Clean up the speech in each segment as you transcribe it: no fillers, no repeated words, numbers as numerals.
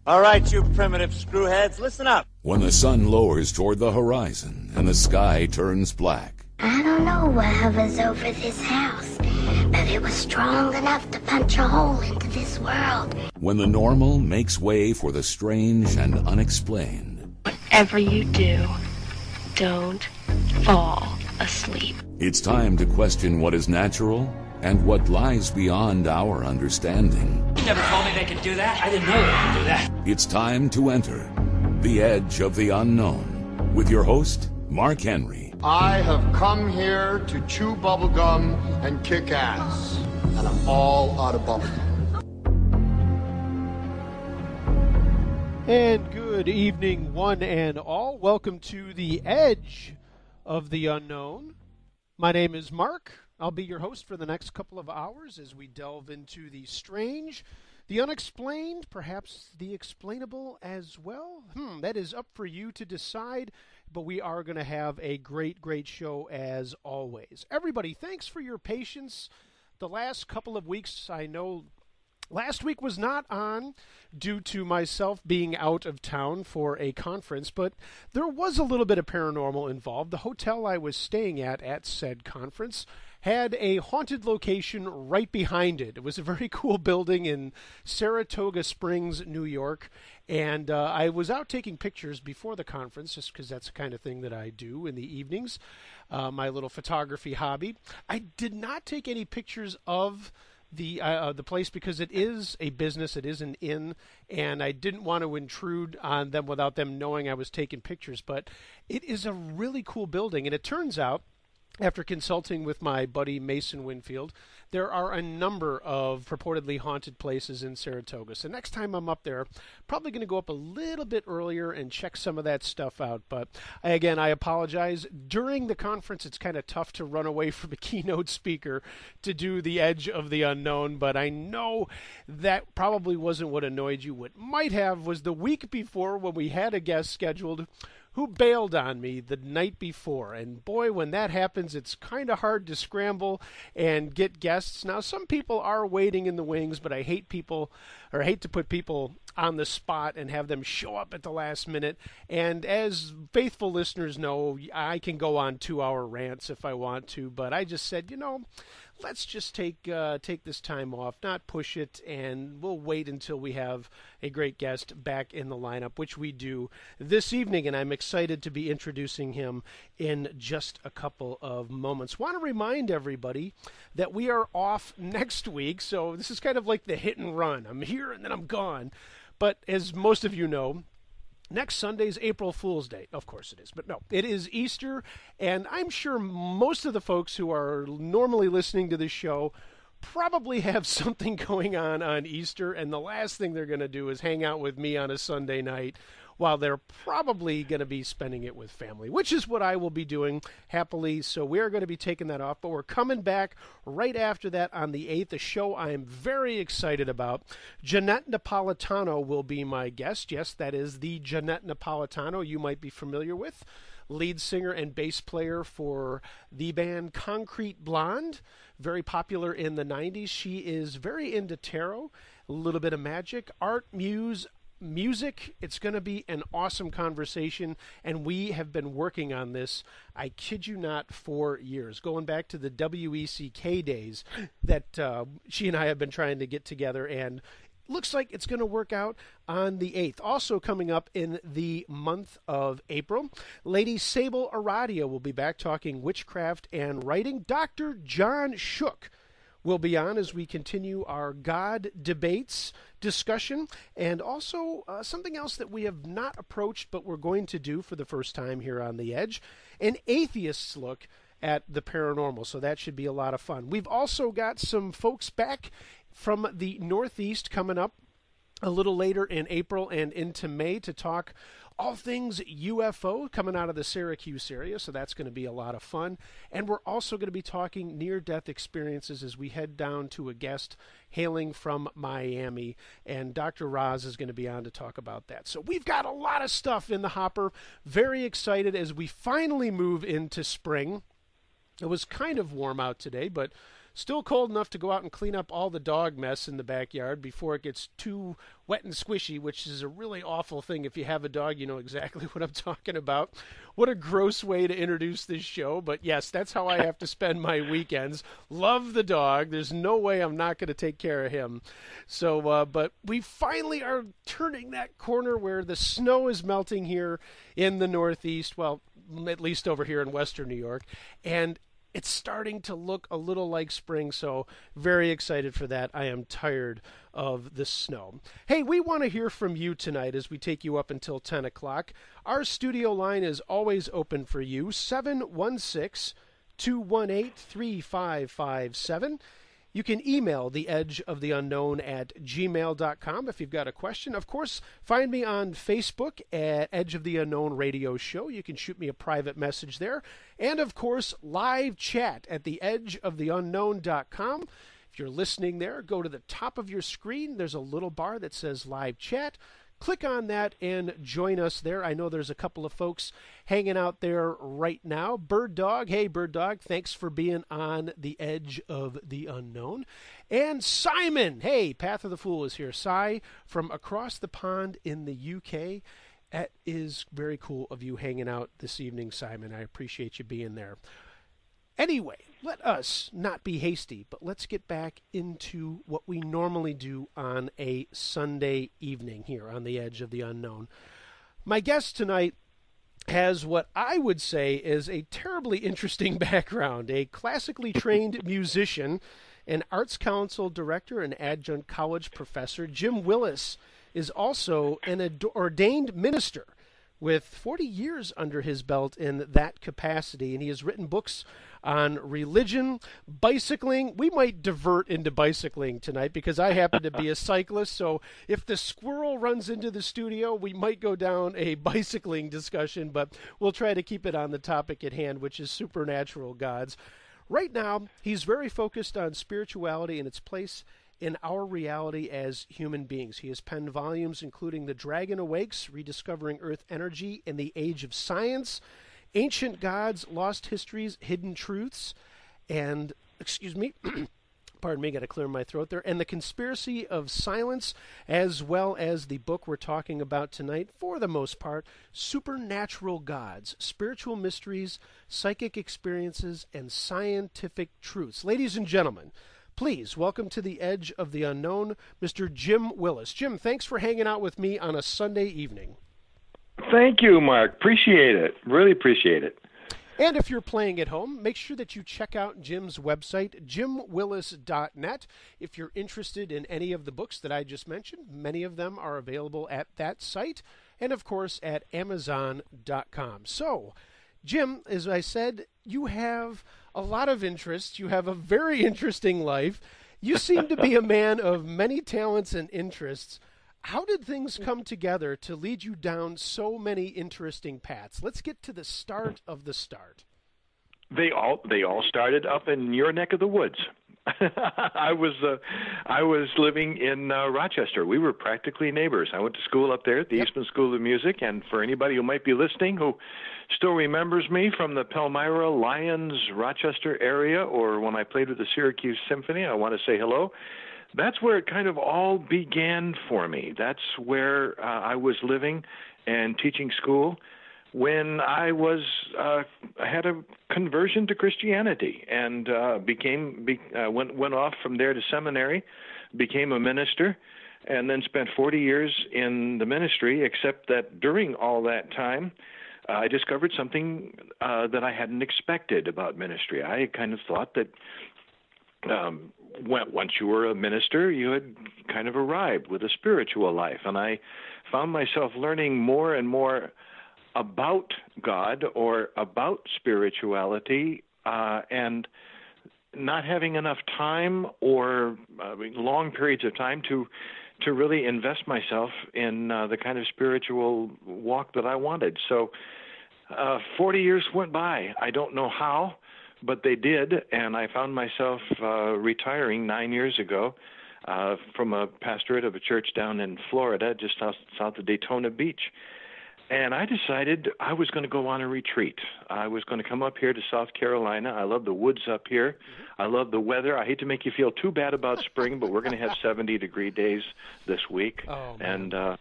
All right, you primitive screwheads, listen up. When the sun lowers toward the horizon and the sky turns black. I don't know what hovers over this house, but it was strong enough to punch a hole into this world. When the normal makes way for the strange and unexplained. Whatever you do, don't fall asleep. It's time to question what is natural and what lies beyond our understanding. You never told me they could do that. I didn't know they could do that. It's time to enter the edge of the unknown with your host, Mark Henry. I have come here to chew bubblegum and kick ass, and I'm all out of bubblegum. And good evening, one and all. Welcome to the edge of the unknown. My name is Mark. I'll be your host for the next couple of hours as we delve into the strange, the unexplained, perhaps the explainable as well. That is up for you to decide, but we are going to have a great show as always. Everybody, thanks for your patience. The last couple of weeks, I know last week was not on due to myself being out of town for a conference, but there was a little bit of paranormal involved. The hotel I was staying at said conference had a haunted location right behind it. It was a very cool building in Saratoga Springs, New York, and I was out taking pictures before the conference just because that's the kind of thing that I do in the evenings, my little photography hobby. I did not take any pictures of the place because it is a business, it is an inn, and I didn't want to intrude on them without them knowing I was taking pictures. But it is a really cool building, and it turns out, after consulting with my buddy Mason Winfield, there are a number of purportedly haunted places in Saratoga. So next time I'm up there, probably going to go up a little bit earlier and check some of that stuff out. But again, I apologize. During the conference, it's kind of tough to run away from a keynote speaker to do the edge of the unknown. But I know that probably wasn't what annoyed you. What might have was the week before when we had a guest scheduled who bailed on me the night before. And boy, when that happens, it's kind of hard to scramble and get guests. Now, some people are waiting in the wings, but I hate to put people on the spot and have them show up at the last minute. And as faithful listeners know, I can go on 2-hour rants if I want to, but I just said, let's just take this time off, not push it, and we'll wait until we have a great guest back in the lineup, which we do this evening, and I'm excited to be introducing him in just a couple of moments. Want to remind everybody that we are off next week, so this is kind of like the hit and run. I'm here and then I'm gone. But as most of you know, next Sunday's April Fool's Day. Of course it is, but no, it is Easter, and I'm sure most of the folks who are normally listening to this show probably have something going on Easter, and the last thing they're going to do is hang out with me on a Sunday night while they're probably going to be spending it with family, which is what I will be doing happily. So we are going to be taking that off, but we're coming back right after that on the 8th, a show I am very excited about. Jeanette Napolitano will be my guest. Yes, that is the Jeanette Napolitano you might be familiar with, lead singer and bass player for the band Concrete Blonde, very popular in the 90s. She is very into tarot, a little bit of magic, art, music. It's going to be an awesome conversation, and we have been working on this, I kid you not, for years, going back to the WECK days that she and I have been trying to get together, and looks like it's going to work out on the 8th. Also coming up in the month of April, Lady Sable Aradia will be back talking witchcraft and writing. Dr. John Shook will be on as we continue our God debates discussion, and also something else that we have not approached but we're going to do for the first time here on The Edge, an atheist's look at the paranormal, so that should be a lot of fun. We've also got some folks back from the Northeast coming up a little later in April and into May to talk all things UFO coming out of the Syracuse area, so that's going to be a lot of fun. And we're also going to be talking near-death experiences as we head down to a guest hailing from Miami, and Dr. Roz is going to be on to talk about that. So we've got a lot of stuff in the hopper. Very excited as we finally move into spring. It was kind of warm out today, but Still cold enough to go out and clean up all the dog mess in the backyard before it gets too wet and squishy, which is a really awful thing. If you have a dog, you know exactly what I'm talking about. What a gross way to introduce this show, but yes, that's how I have to spend my weekends. Love the dog. There's no way I'm not going to take care of him. So, but we finally are turning that corner where the snow is melting here in the Northeast, well, at least over here in Western New York, and it's starting to look a little like spring, so very excited for that. I am tired of the snow. Hey, we want to hear from you tonight as we take you up until 10 o'clock. Our studio line is always open for you, 716-218-3557. You can email The Edge of the Unknown at gmail.com if you've got a question. Of course, find me on Facebook at Edge of the Unknown Radio Show. You can shoot me a private message there. And, of course, live chat at theedgeoftheunknown.com. If you're listening there, go to the top of your screen. There's a little bar that says live chat. Click on that and join us there. I know there's a couple of folks hanging out there right now. Bird Dog, hey Bird Dog, thanks for being on The Edge of the Unknown. And Simon, hey, Path of the Fool is here. Cy from across the pond in the UK. That is very cool of you hanging out this evening, Simon. I appreciate you being there. Anyway, let us not be hasty, but let's get back into what we normally do on a Sunday evening here on The Edge of the Unknown. My guest tonight has what I would say is a terribly interesting background, a classically trained musician, an Arts Council director, and adjunct college professor. Jim Willis is also an ordained minister with 40 years under his belt in that capacity, and he has written books on religion, bicycling. We might divert into bicycling tonight because I happen to be a cyclist, so if the squirrel runs into the studio, we might go down a bicycling discussion, but we'll try to keep it on the topic at hand, which is supernatural gods. Right now, he's very focused on spirituality and its place in our reality as human beings. He has penned volumes including The Dragon Awakes, Rediscovering Earth Energy in the Age of Science, Ancient Gods, Lost Histories, Hidden Truths, and, pardon me, got to clear my throat there, and The Conspiracy of Silence, as well as the book we're talking about tonight, for the most part, Supernatural Gods, Spiritual Mysteries, Psychic Experiences, and Scientific Truths. Ladies and gentlemen, please welcome to The Edge of the Unknown, Mr. Jim Willis. Jim, thanks for hanging out with me on a Sunday evening. Thank you, Mark. Appreciate it. Really appreciate it. And if you're playing at home, make sure that you check out Jim's website, jimwillis.net. If you're interested in any of the books that I just mentioned, many of them are available at that site, and of course at amazon.com. So, Jim, as I said, you have a lot of interests. You have a very interesting life. You seem to be a man of many talents and interests. How did things come together to lead you down so many interesting paths? Let's get to the start of the start. They all started up in your neck of the woods. I was living in Rochester. We were practically neighbors. I went to school up there at the Eastman School of Music, and for anybody who might be listening who still remembers me from the Palmyra, Lyons, Rochester area, or when I played with the Syracuse Symphony, I want to say hello. That's where it kind of all began for me. That's where I was living and teaching school when I had a conversion to Christianity and went off from there to seminary, became a minister, and then spent 40 years in the ministry, except that during all that time, I discovered something that I hadn't expected about ministry. I kind of thought that once you were a minister, you had kind of arrived with a spiritual life. And I found myself learning more and more about God or about spirituality and not having enough time or long periods of time to really invest myself in the kind of spiritual walk that I wanted. So 40 years went by. I don't know how, but they did, and I found myself retiring 9 years ago from a pastorate of a church down in Florida, just south of Daytona Beach. And I decided I was going to go on a retreat. I was going to come up here to South Carolina. I love the woods up here. I love the weather. I hate to make you feel too bad about spring, but we're going to have 70-degree days this week. Oh, man. And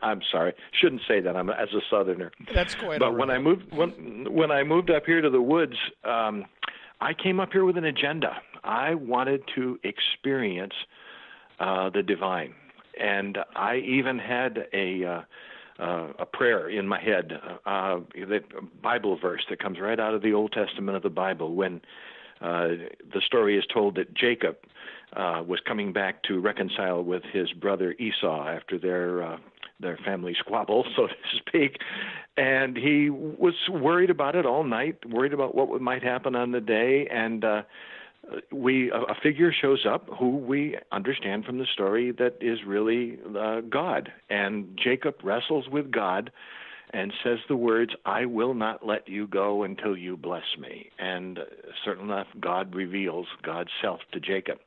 I'm sorry, shouldn't say that. I'm as a Southerner. That's quite. But when I moved up here to the woods, I came up here with an agenda. I wanted to experience the divine, and I even had a prayer in my head, the Bible verse that comes right out of the Old Testament of the Bible, when the story is told that Jacob was coming back to reconcile with his brother Esau after their family squabble, so to speak, and he was worried about it all night, worried about what might happen on the day, and a figure shows up who we understand from the story that is really God, and Jacob wrestles with God and says the words, "I will not let you go until you bless me." And certain enough, God reveals God's self to Jacob.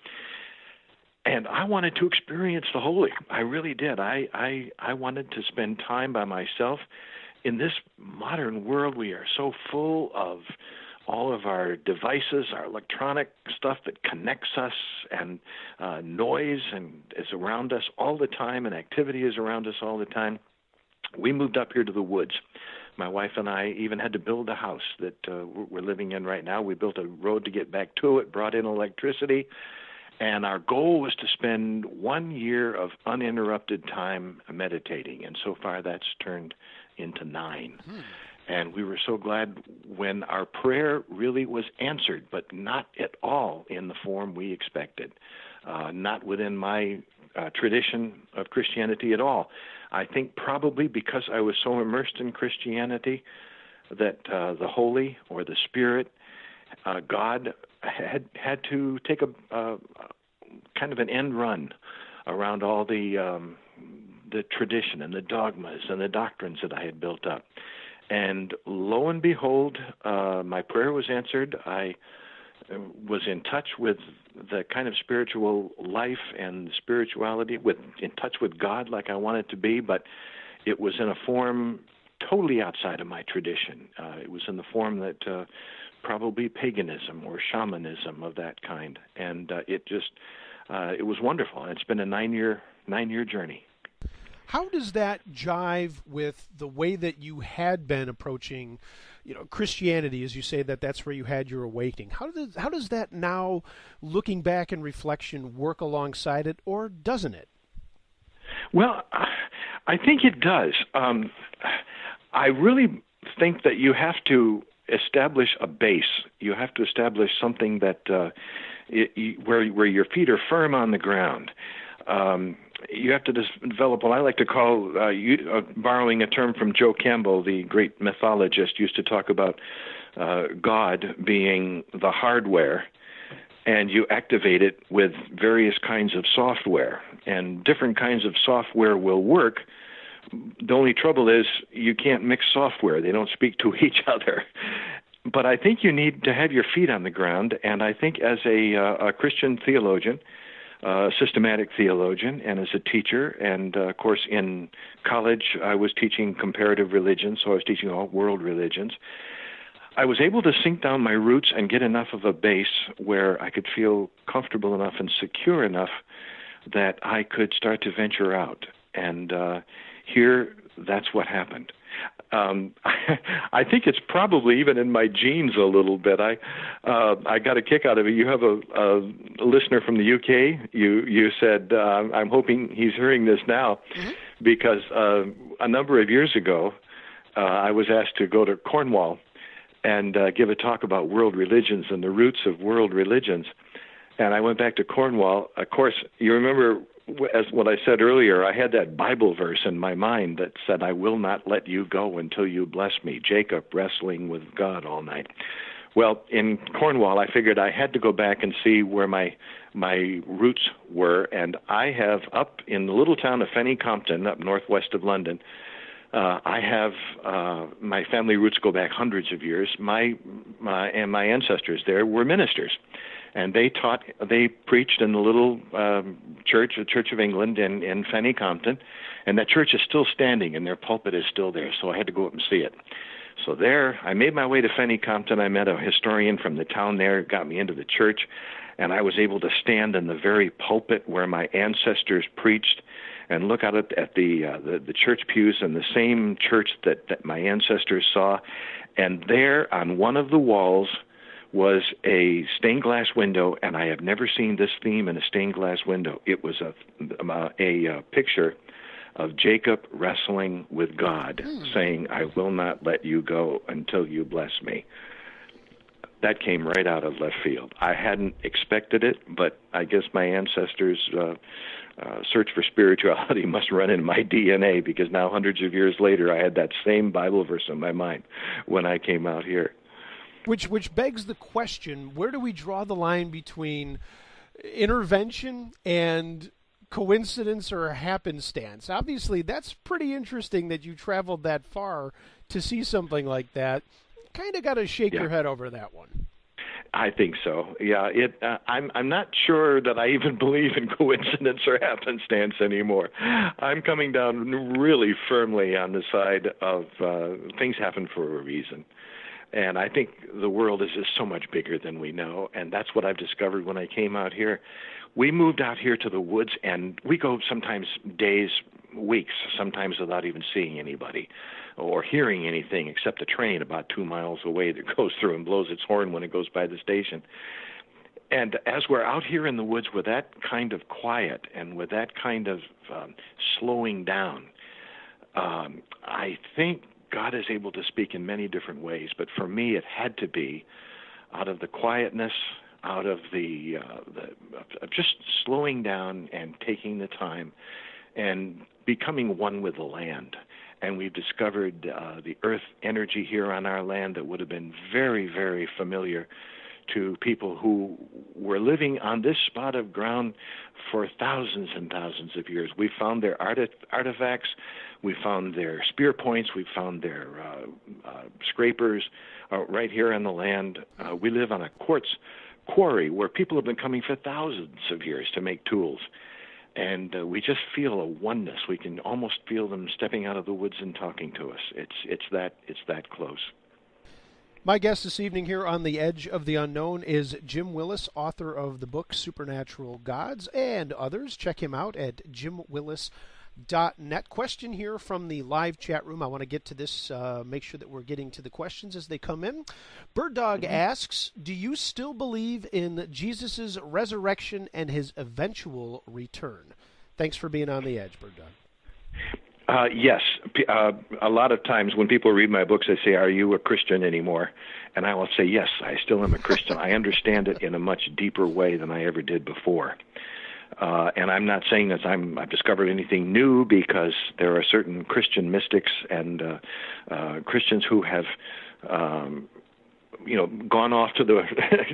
And I wanted to experience the holy. I really did. I wanted to spend time by myself. In this modern world, we are so full of all of our devices, our electronic stuff that connects us, and noise and is around us all the time, and activity is around us all the time. We moved up here to the woods. My wife and I even had to build a house that we're living in right now. We built a road to get back to it, brought in electricity, and our goal was to spend 1 year of uninterrupted time meditating, and so far that's turned into 9. And we were so glad when our prayer really was answered, but not at all in the form we expected, not within my tradition of Christianity at all. I think probably because I was so immersed in Christianity that the Holy or the Spirit, God had to take a kind of an end run around all the tradition and the dogmas and the doctrines that I had built up. And lo and behold, my prayer was answered. I was in touch with the kind of spiritual life and spirituality, in touch with God like I wanted to be, but it was in a form totally outside of my tradition. It was in the form that probably paganism or shamanism of that kind, and it was wonderful. It's been a 9-year journey. How does that jive with the way that you had been approaching, Christianity, as you say that's where you had your awakening? How does that now, looking back in reflection, work alongside it, or doesn't it? Well, I think it does. I really think that you have to establish a base. You have to establish something that where your feet are firm on the ground. You have to develop what I like to call, borrowing a term from Joe Campbell, the great mythologist, used to talk about God being the hardware, and you activate it with various kinds of software. And different kinds of software will work. The only trouble is you can't mix software. They don't speak to each other. But I think you need to have your feet on the ground, and I think as a Christian theologian, systematic theologian, and as a teacher, and of course in college I was teaching comparative religion, so I was teaching all world religions. I was able to sink down my roots and get enough of a base where I could feel comfortable enough and secure enough that I could start to venture out. And here, that's what happened. I think it's probably even in my genes a little bit. I got a kick out of it. You have a listener from the UK. You said, I'm hoping he's hearing this now, because a number of years ago, I was asked to go to Cornwall and give a talk about world religions and the roots of world religions. And I went back to Cornwall. Of course, you remember, as what I said earlier, I had that Bible verse in my mind that said, "I will not let you go until you bless me." Jacob wrestling with God all night. Well, in Cornwall, I figured I had to go back and see where my roots were, and I have up in the little town of Fenny Compton, up northwest of London, I have my family roots go back hundreds of years. My ancestors there were ministers. And they preached in the little church, the Church of England in Fanny Compton, and that church is still standing, and their pulpit is still there, so I had to go up and see it. So there, I made my way to Fanny Compton. I met a historian from the town there, got me into the church, and I was able to stand in the very pulpit where my ancestors preached and look out at the church pews and the same church that my ancestors saw. And there on one of the walls was a stained glass window, and I have never seen this theme in a stained glass window. It was a picture of Jacob wrestling with God, saying, "I will not let you go until you bless me." That came right out of left field. I hadn't expected it, but I guess my ancestors' search for spirituality must run in my DNA, because now hundreds of years later I had that same Bible verse in my mind when I came out here. Which begs the question, where do we draw the line between intervention and coincidence or happenstance? Obviously, that's pretty interesting that you traveled that far to see something like that. Kind of got to shake your head over that one. I think so. Yeah, I'm not sure that I even believe in coincidence or happenstance anymore. I'm coming down really firmly on the side of things happen for a reason. And I think the world is just so much bigger than we know, and that's what I've discovered when I came out here. We moved out here to the woods, and we go sometimes days, weeks, sometimes without even seeing anybody or hearing anything except a train about 2 miles away that goes through and blows its horn when it goes by the station. And as we're out here in the woods with that kind of quiet and with that kind of slowing down, I think God is able to speak in many different ways. But for me, it had to be out of the quietness, out of the just slowing down and taking the time and becoming one with the land. And we've discovered the earth energy here on our land that would have been very, very familiar to people who were living on this spot of ground for thousands and thousands of years. We found their artifacts, we found their spear points, we found their scrapers right here on the land. We live on a quartz quarry where people have been coming for thousands of years to make tools. And we just feel a oneness. We can almost feel them stepping out of the woods and talking to us. It's that close. My guest this evening here on The Edge of the Unknown is Jim Willis, author of the book Supernatural Gods and others. Check him out at jimwillis.net. Question here from the live chat room. I want to get to this, make sure that we're getting to the questions as they come in. Bird Dog asks, do you still believe in Jesus' resurrection and his eventual return? Thanks for being on The Edge, Bird Dog. Yes. A lot of times when people read my books, they say, are you a Christian anymore? And I will say, yes, I still am a Christian. I understand it in a much deeper way than I ever did before. And I'm not saying that I've discovered anything new, because there are certain Christian mystics and Christians who have, gone off to the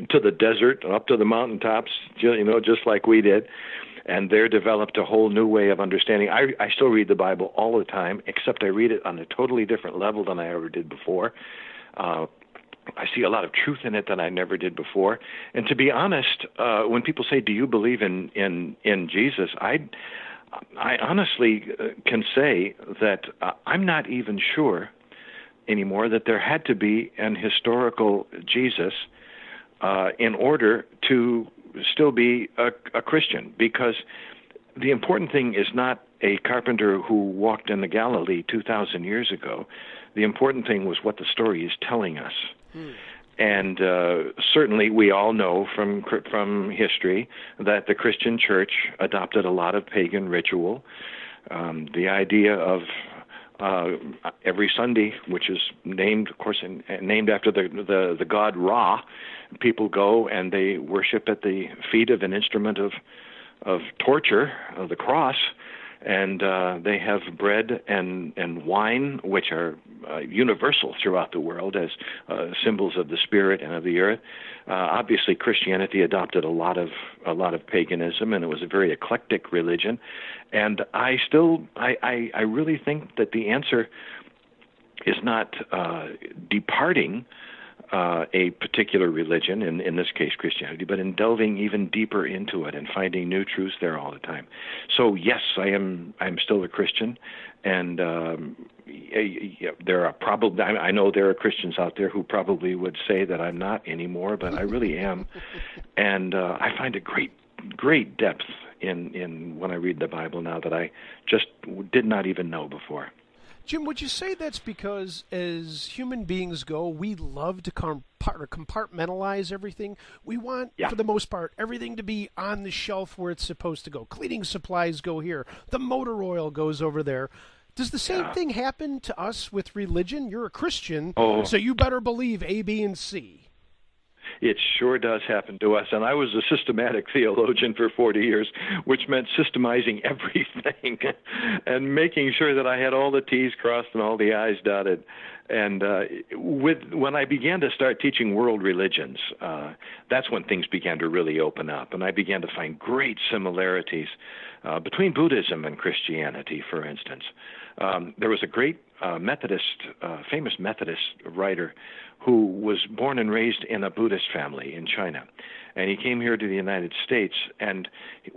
to the desert, up to the mountaintops, just like we did, and they're developed a whole new way of understanding. I still read the Bible all the time, except I read it on a totally different level than I ever did before. I see a lot of truth in it that I never did before. And to be honest, when people say, do you believe in Jesus, I honestly can say that I'm not even sure anymore that there had to be an historical Jesus in order to still be a Christian, because the important thing is not a carpenter who walked in the Galilee 2,000 years ago. The important thing was what the story is telling us. And certainly we all know from history that the Christian church adopted a lot of pagan ritual. The idea of every Sunday, which is named, of course, named after the god Ra, people go and they worship at the feet of an instrument of torture, of the cross, and they have bread and wine, which are universal throughout the world as symbols of the spirit and of the earth. Obviously, Christianity adopted a lot of paganism, and it was a very eclectic religion. And I really think that the answer is not departing a particular religion, in this case Christianity, but in delving even deeper into it and finding new truths there all the time. So yes, I'm still a Christian, and there are probably, I know there are Christians out there who probably would say that I'm not anymore, but I really am, and I find a great depth in when I read the Bible now that I just did not even know before. Jim, would you say that's because as human beings go, we love to compartmentalize everything? We want, for the most part, everything to be on the shelf where it's supposed to go. Cleaning supplies go here. The motor oil goes over there. Does the same thing happen to us with religion? You're a Christian, so you better believe A, B, and C. It sure does happen to us. And I was a systematic theologian for 40 years, which meant systemizing everything and making sure that I had all the T's crossed and all the I's dotted. And when I began to start teaching world religions, that's when things began to really open up. And I began to find great similarities between Buddhism and Christianity, for instance. There was a great famous Methodist writer who was born and raised in a Buddhist family in China. And he came here to the United States, and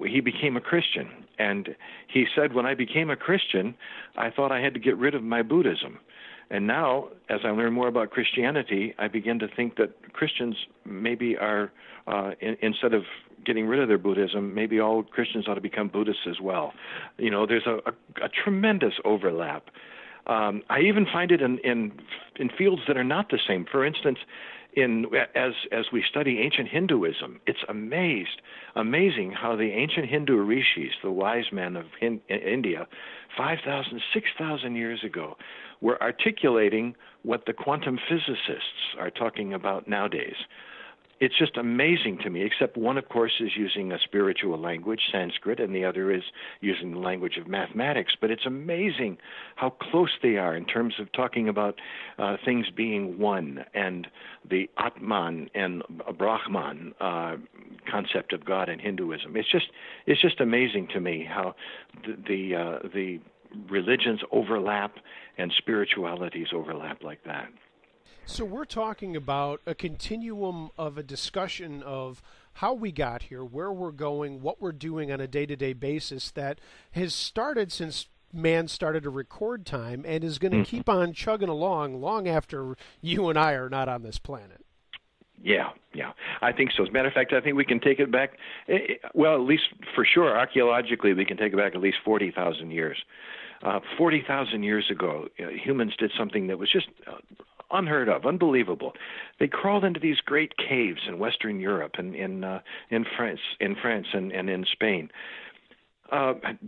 he became a Christian. And he said, when I became a Christian, I thought I had to get rid of my Buddhism. And now, as I learn more about Christianity, I begin to think that Christians maybe are, instead of getting rid of their Buddhism, maybe all Christians ought to become Buddhists as well. You know, there's a tremendous overlap. I even find it in fields that are not the same. For instance, as we study ancient Hinduism, it's amazing how the ancient Hindu rishis, the wise men of India, 5,000, 6,000 years ago, were articulating what the quantum physicists are talking about nowadays. It's just amazing to me, except one, of course, is using a spiritual language, Sanskrit, and the other is using the language of mathematics. But it's amazing how close they are in terms of talking about things being one, and the Atman and Brahman concept of God in Hinduism. It's just amazing to me how the religions overlap and spiritualities overlap like that. So we're talking about a continuum of a discussion of how we got here, where we're going, what we're doing on a day-to-day basis that has started since man started to record time and is going to keep on chugging along long after you and I are not on this planet. Yeah, I think so. As a matter of fact, I think we can take it back, well, at least for sure, archaeologically, we can take it back at least 40,000 years. 40,000 years ago, humans did something that was just unheard of, unbelievable. They crawled into these great caves in Western Europe and in France and in Spain.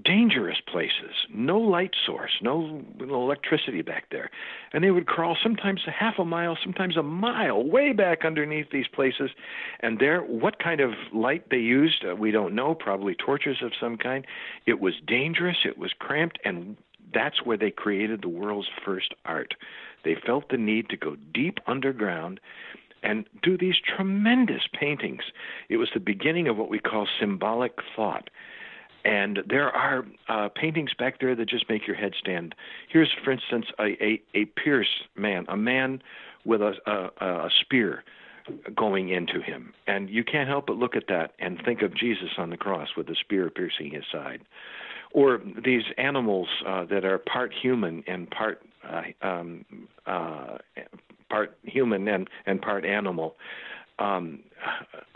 Dangerous places, no light source, no electricity back there. And they would crawl sometimes a half a mile, sometimes a mile, way back underneath these places. And there, what kind of light they used, we don't know, probably torches of some kind. It was dangerous, it was cramped, and that's where they created the world's first art. They felt the need to go deep underground and do these tremendous paintings. It was the beginning of what we call symbolic thought. And there are paintings back there that just make your head stand. Here's, for instance, a pierced man, a man with a spear going into him. And you can't help but look at that and think of Jesus on the cross with the spear piercing his side. Or these animals that are part human and part human and part animal.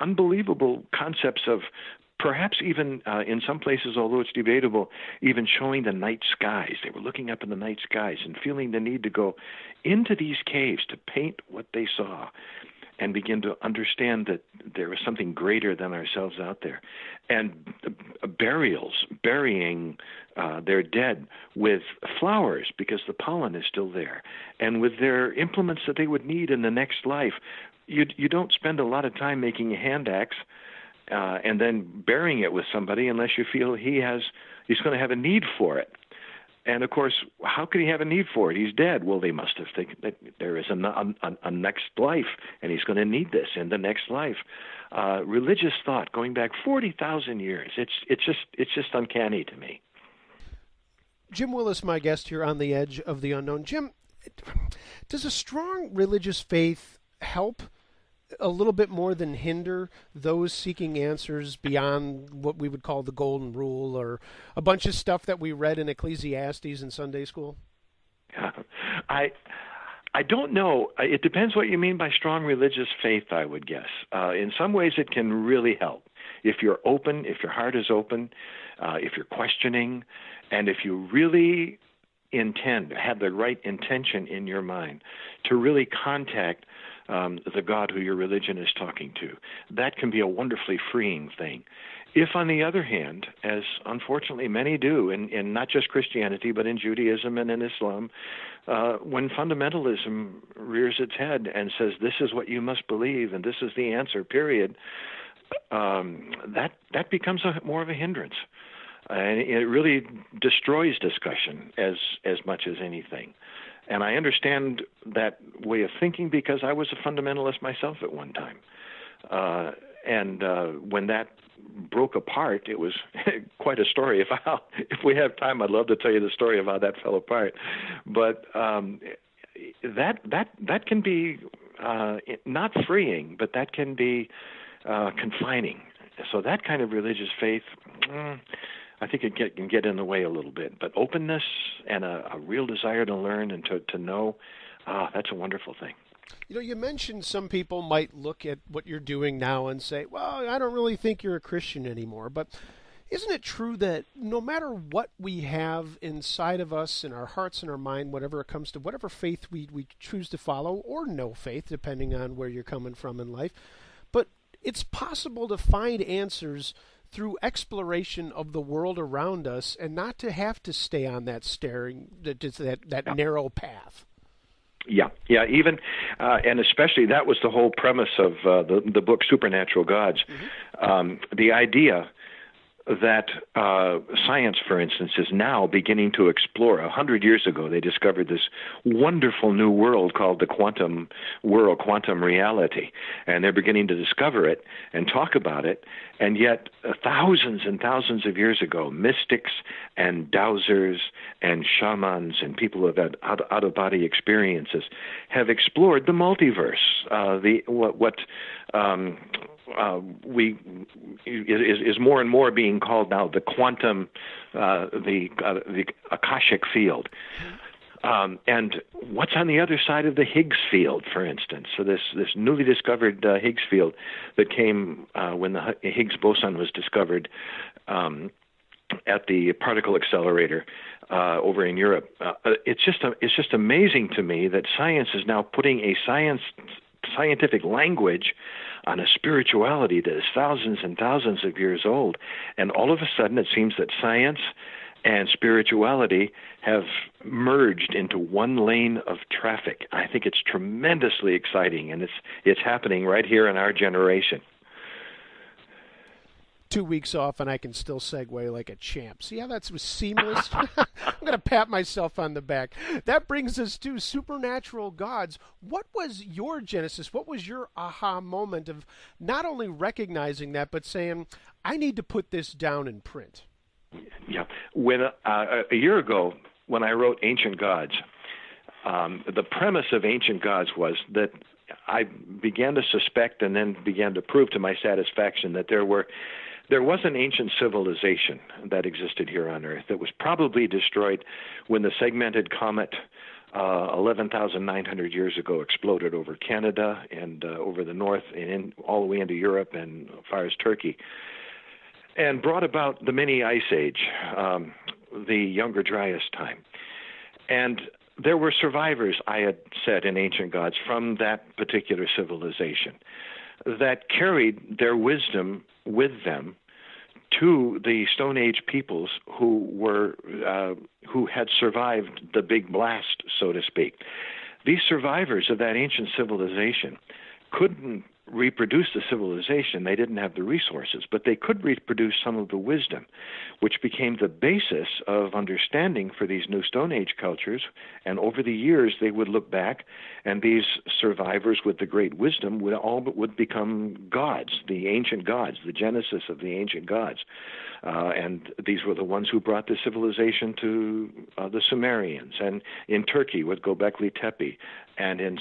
Unbelievable concepts of perhaps even in some places, although it's debatable, even showing the night skies. They were looking up in the night skies and feeling the need to go into these caves to paint what they saw and begin to understand that there was something greater than ourselves out there. And burying their dead with flowers because the pollen is still there, and with their implements that they would need in the next life. You don't spend a lot of time making a hand axe and then burying it with somebody unless you feel he's going to have a need for it. And, of course, how could he have a need for it? He's dead. Well, they must have think that there is a next life, and he's going to need this in the next life. Religious thought going back 40,000 years. It's just uncanny to me. Jim Willis, my guest here on the Edge of the Unknown. Jim, does a strong religious faith help a little bit more than hinder those seeking answers beyond what we would call the golden rule or a bunch of stuff that we read in Ecclesiastes in Sunday school? I don't know. It depends what you mean by strong religious faith, I would guess. In some ways it can really help. If you're open, if your heart is open, if you're questioning, and if you really have the right intention in your mind to really contact the God who your religion is talking to, that can be a wonderfully freeing thing. If, on the other hand, as unfortunately many do, in not just Christianity, but in Judaism and in Islam, when fundamentalism rears its head and says, this is what you must believe and this is the answer, period, that becomes more of a hindrance. And it really destroys discussion as much as anything. And I understand that way of thinking because I was a fundamentalist myself at one time. And when that broke apart, it was quite a story. If we have time, I'd love to tell you the story of how that fell apart. But that can be not freeing, but that can be confining. So that kind of religious faith, I think it can get in the way a little bit. But openness and a real desire to learn and to know, that's a wonderful thing. You know, you mentioned some people might look at what you're doing now and say, well, I don't really think you're a Christian anymore. But isn't it true that no matter what we have inside of us, in our hearts and our mind, whatever it comes to, whatever faith we choose to follow, or no faith, depending on where you're coming from in life, but it's possible to find answers through exploration of the world around us and not to have to stay on that narrow path. Yeah, even, and especially that was the whole premise of the book Supernatural Gods. The idea that science, for instance, is now beginning to explore. 100 years ago, they discovered this wonderful new world called the quantum world, quantum reality, and they're beginning to discover it and talk about it. And yet, thousands and thousands of years ago, mystics and dowsers and shamans and people who have had out-of-body experiences have explored the multiverse, is more and more being called now the quantum, the Akashic Field. And what's on the other side of the Higgs field, for instance? So this newly discovered Higgs field that came when the Higgs boson was discovered at the particle accelerator over in Europe. It's just amazing to me that science is now putting a scientific language on a spirituality that is thousands and thousands of years old. And all of a sudden it seems that science and spirituality have merged into one lane of traffic. I think it's tremendously exciting, and it's happening right here in our generation. 2 weeks off, and I can still segue like a champ. See how that was seamless? I'm going to pat myself on the back. That brings us to Supernatural Gods. What was your genesis? What was your aha moment of not only recognizing that, but saying, I need to put this down in print? Yeah. When a year ago, when I wrote Ancient Gods, the premise of Ancient Gods was that I began to suspect and then began to prove to my satisfaction that there was an ancient civilization that existed here on Earth that was probably destroyed when the segmented comet 11,900 years ago exploded over Canada and over the north and all the way into Europe and as far as Turkey, and brought about the mini ice age, the Younger Dryas time. And there were survivors, I had said in Ancient Gods, from that particular civilization that carried their wisdom with them to the Stone Age peoples who had survived the big blast, so to speak. These survivors of that ancient civilization couldn't reproduce the civilization. They didn't have the resources, but they could reproduce some of the wisdom, which became the basis of understanding for these new Stone Age cultures. And over the years, they would look back, and these survivors with the great wisdom would become gods, the ancient gods, the genesis of the ancient gods. And these were the ones who brought the civilization to the Sumerians, and in Turkey with Göbekli Tepe, and in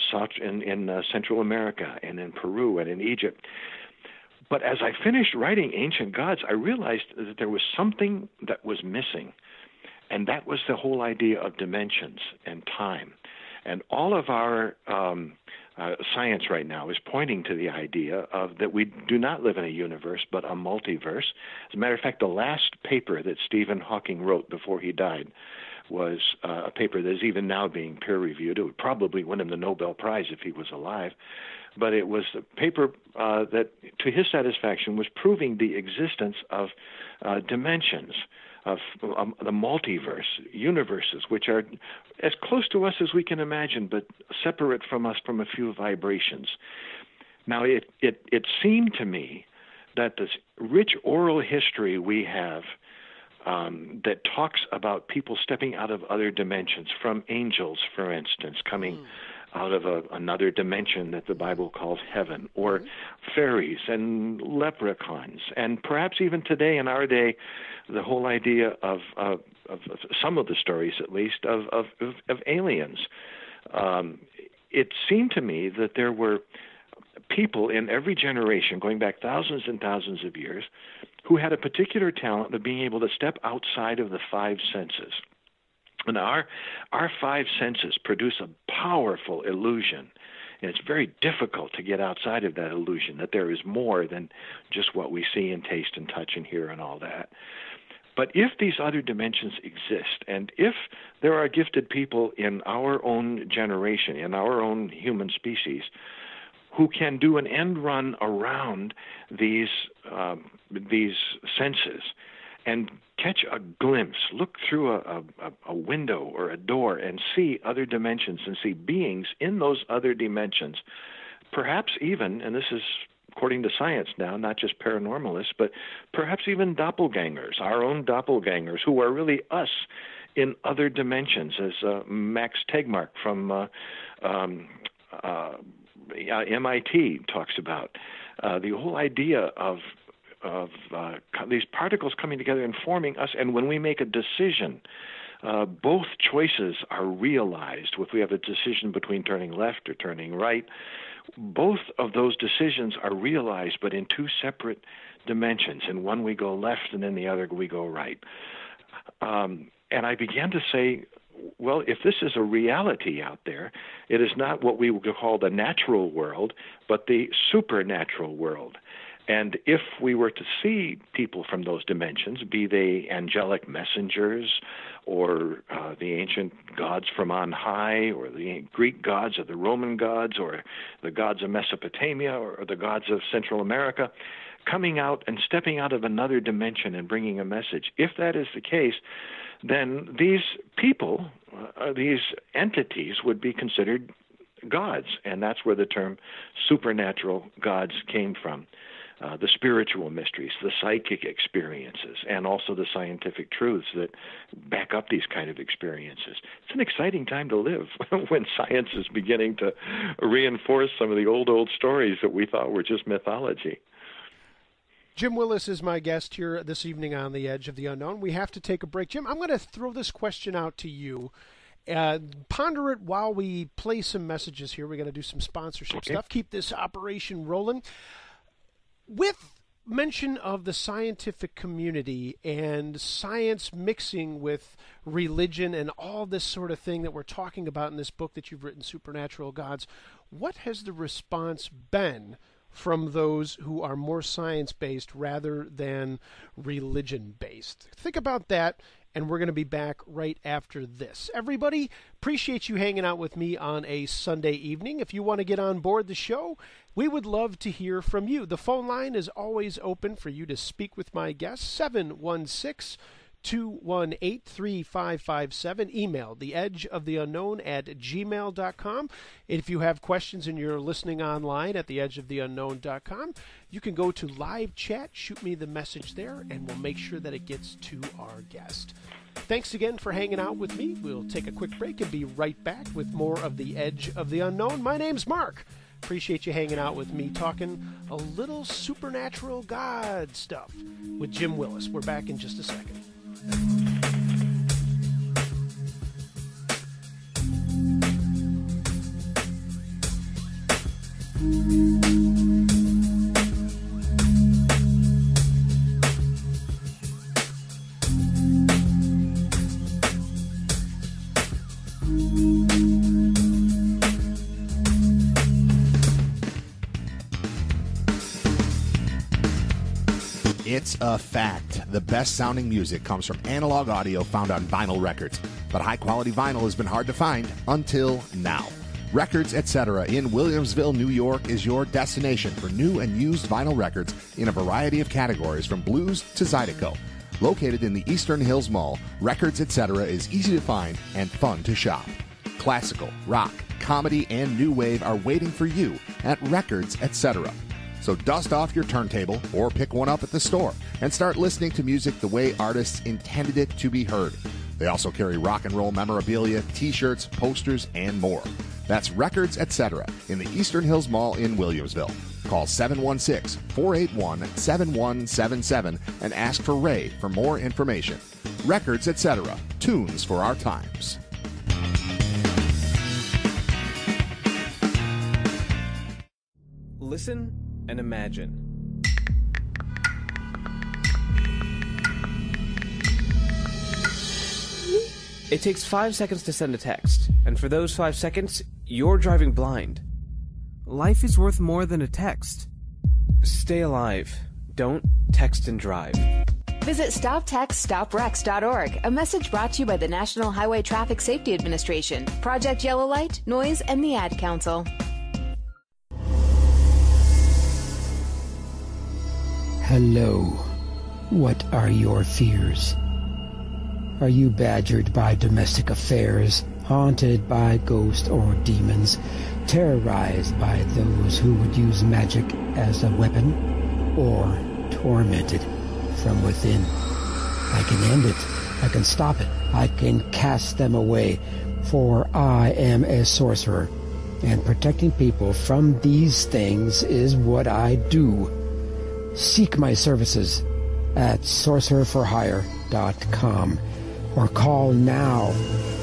Central America and in Peru and in Egypt. But as I finished writing Ancient Gods, I realized that there was something that was missing, and that was the whole idea of dimensions and time. And all of our science right now is pointing to the idea of that we do not live in a universe, but a multiverse. As a matter of fact, the last paper that Stephen Hawking wrote before he died was a paper that is even now being peer-reviewed. It would probably win him the Nobel Prize if he was alive. But it was a paper that, to his satisfaction, was proving the existence of dimensions, of the multiverse, universes, which are as close to us as we can imagine, but separate from us from a few vibrations. Now, it seemed to me that this rich oral history we have that talks about people stepping out of other dimensions, from angels, for instance, coming out of another dimension that the Bible calls heaven, or fairies and leprechauns, and perhaps even today in our day, the whole idea of some of the stories, at least, of aliens. It seemed to me that there were people in every generation, going back thousands and thousands of years, who had a particular talent of being able to step outside of the five senses. And our five senses produce a powerful illusion, and it's very difficult to get outside of that illusion, that there is more than just what we see and taste and touch and hear and all that. But if these other dimensions exist, and if there are gifted people in our own generation, in our own human species, who can do an end run around these senses and catch a glimpse, look through a window or a door and see other dimensions and see beings in those other dimensions, perhaps even, and this is according to science now, not just paranormalists, but perhaps even doppelgangers, our own doppelgangers, who are really us in other dimensions, as Max Tegmark from MIT talks about. The whole idea of these particles coming together and forming us, and when we make a decision, both choices are realized. If we have a decision between turning left or turning right, both of those decisions are realized, but in two separate dimensions. In one we go left, and in the other we go right. And I began to say, well, if this is a reality out there, it is not what we would call the natural world, but the supernatural world. And if we were to see people from those dimensions, be they angelic messengers or the ancient gods from on high, or the Greek gods or the Roman gods, or the gods of Mesopotamia or the gods of Central America, coming out and stepping out of another dimension and bringing a message, if that is the case, then these people, these entities, would be considered gods. And that's where the term supernatural gods came from. The spiritual mysteries, the psychic experiences, and also the scientific truths that back up these kind of experiences. It's an exciting time to live when science is beginning to reinforce some of the old stories that we thought were just mythology. Jim Willis is my guest here this evening on The Edge of the Unknown. We have to take a break. Jim, I'm going to throw this question out to you. Ponder it while we play some messages here. We're going to do some sponsorship stuff. Keep this operation rolling. With mention of the scientific community and science mixing with religion and all this sort of thing that we're talking about in this book that you've written, Supernatural Gods, what has the response been from those who are more science-based rather than religion-based? Think about that, and we're going to be back right after this. Everybody, appreciate you hanging out with me on a Sunday evening. If you want to get on board the show, we would love to hear from you. The phone line is always open for you to speak with my guests, 716-218-3557. Email theedgeoftheunknown@gmail.com. If you have questions and you're listening online at theedgeoftheunknown.com, you can go to live chat, shoot me the message there, and we'll make sure that it gets to our guest. Thanks again for hanging out with me. We'll take a quick break and be right back with more of The Edge of the Unknown. My name's Mark. Appreciate you hanging out with me, talking a little supernatural God stuff with Jim Willis. We're back in just a second. It's a fact. The best sounding music comes from analog audio found on vinyl records. But high quality vinyl has been hard to find until now. Records Etc. in Williamsville, New York is your destination for new and used vinyl records in a variety of categories from blues to Zydeco. Located in the Eastern Hills Mall, Records Etc. is easy to find and fun to shop. Classical, rock, comedy, and new wave are waiting for you at Records Etc. So dust off your turntable or pick one up at the store and start listening to music the way artists intended it to be heard. They also carry rock and roll memorabilia, t-shirts, posters, and more. That's Records Etc. in the Eastern Hills Mall in Williamsville. Call 716-481-7177 and ask for Ray for more information. Records Etc. Tunes for our times. Listen and imagine. It takes 5 seconds to send a text, and for those 5 seconds, you're driving blind. Life is worth more than a text. Stay alive. Don't text and drive. Visit StopTextStopWrecks.org, a message brought to you by the National Highway Traffic Safety Administration, Project Yellow Light, Noise, and the Ad Council. Hello. What are your fears? Are you badgered by domestic affairs, haunted by ghosts or demons, terrorized by those who would use magic as a weapon, or tormented from within? I can end it. I can stop it. I can cast them away, for I am a sorcerer, and protecting people from these things is what I do. Seek my services at sorcererforhire.com. Or call now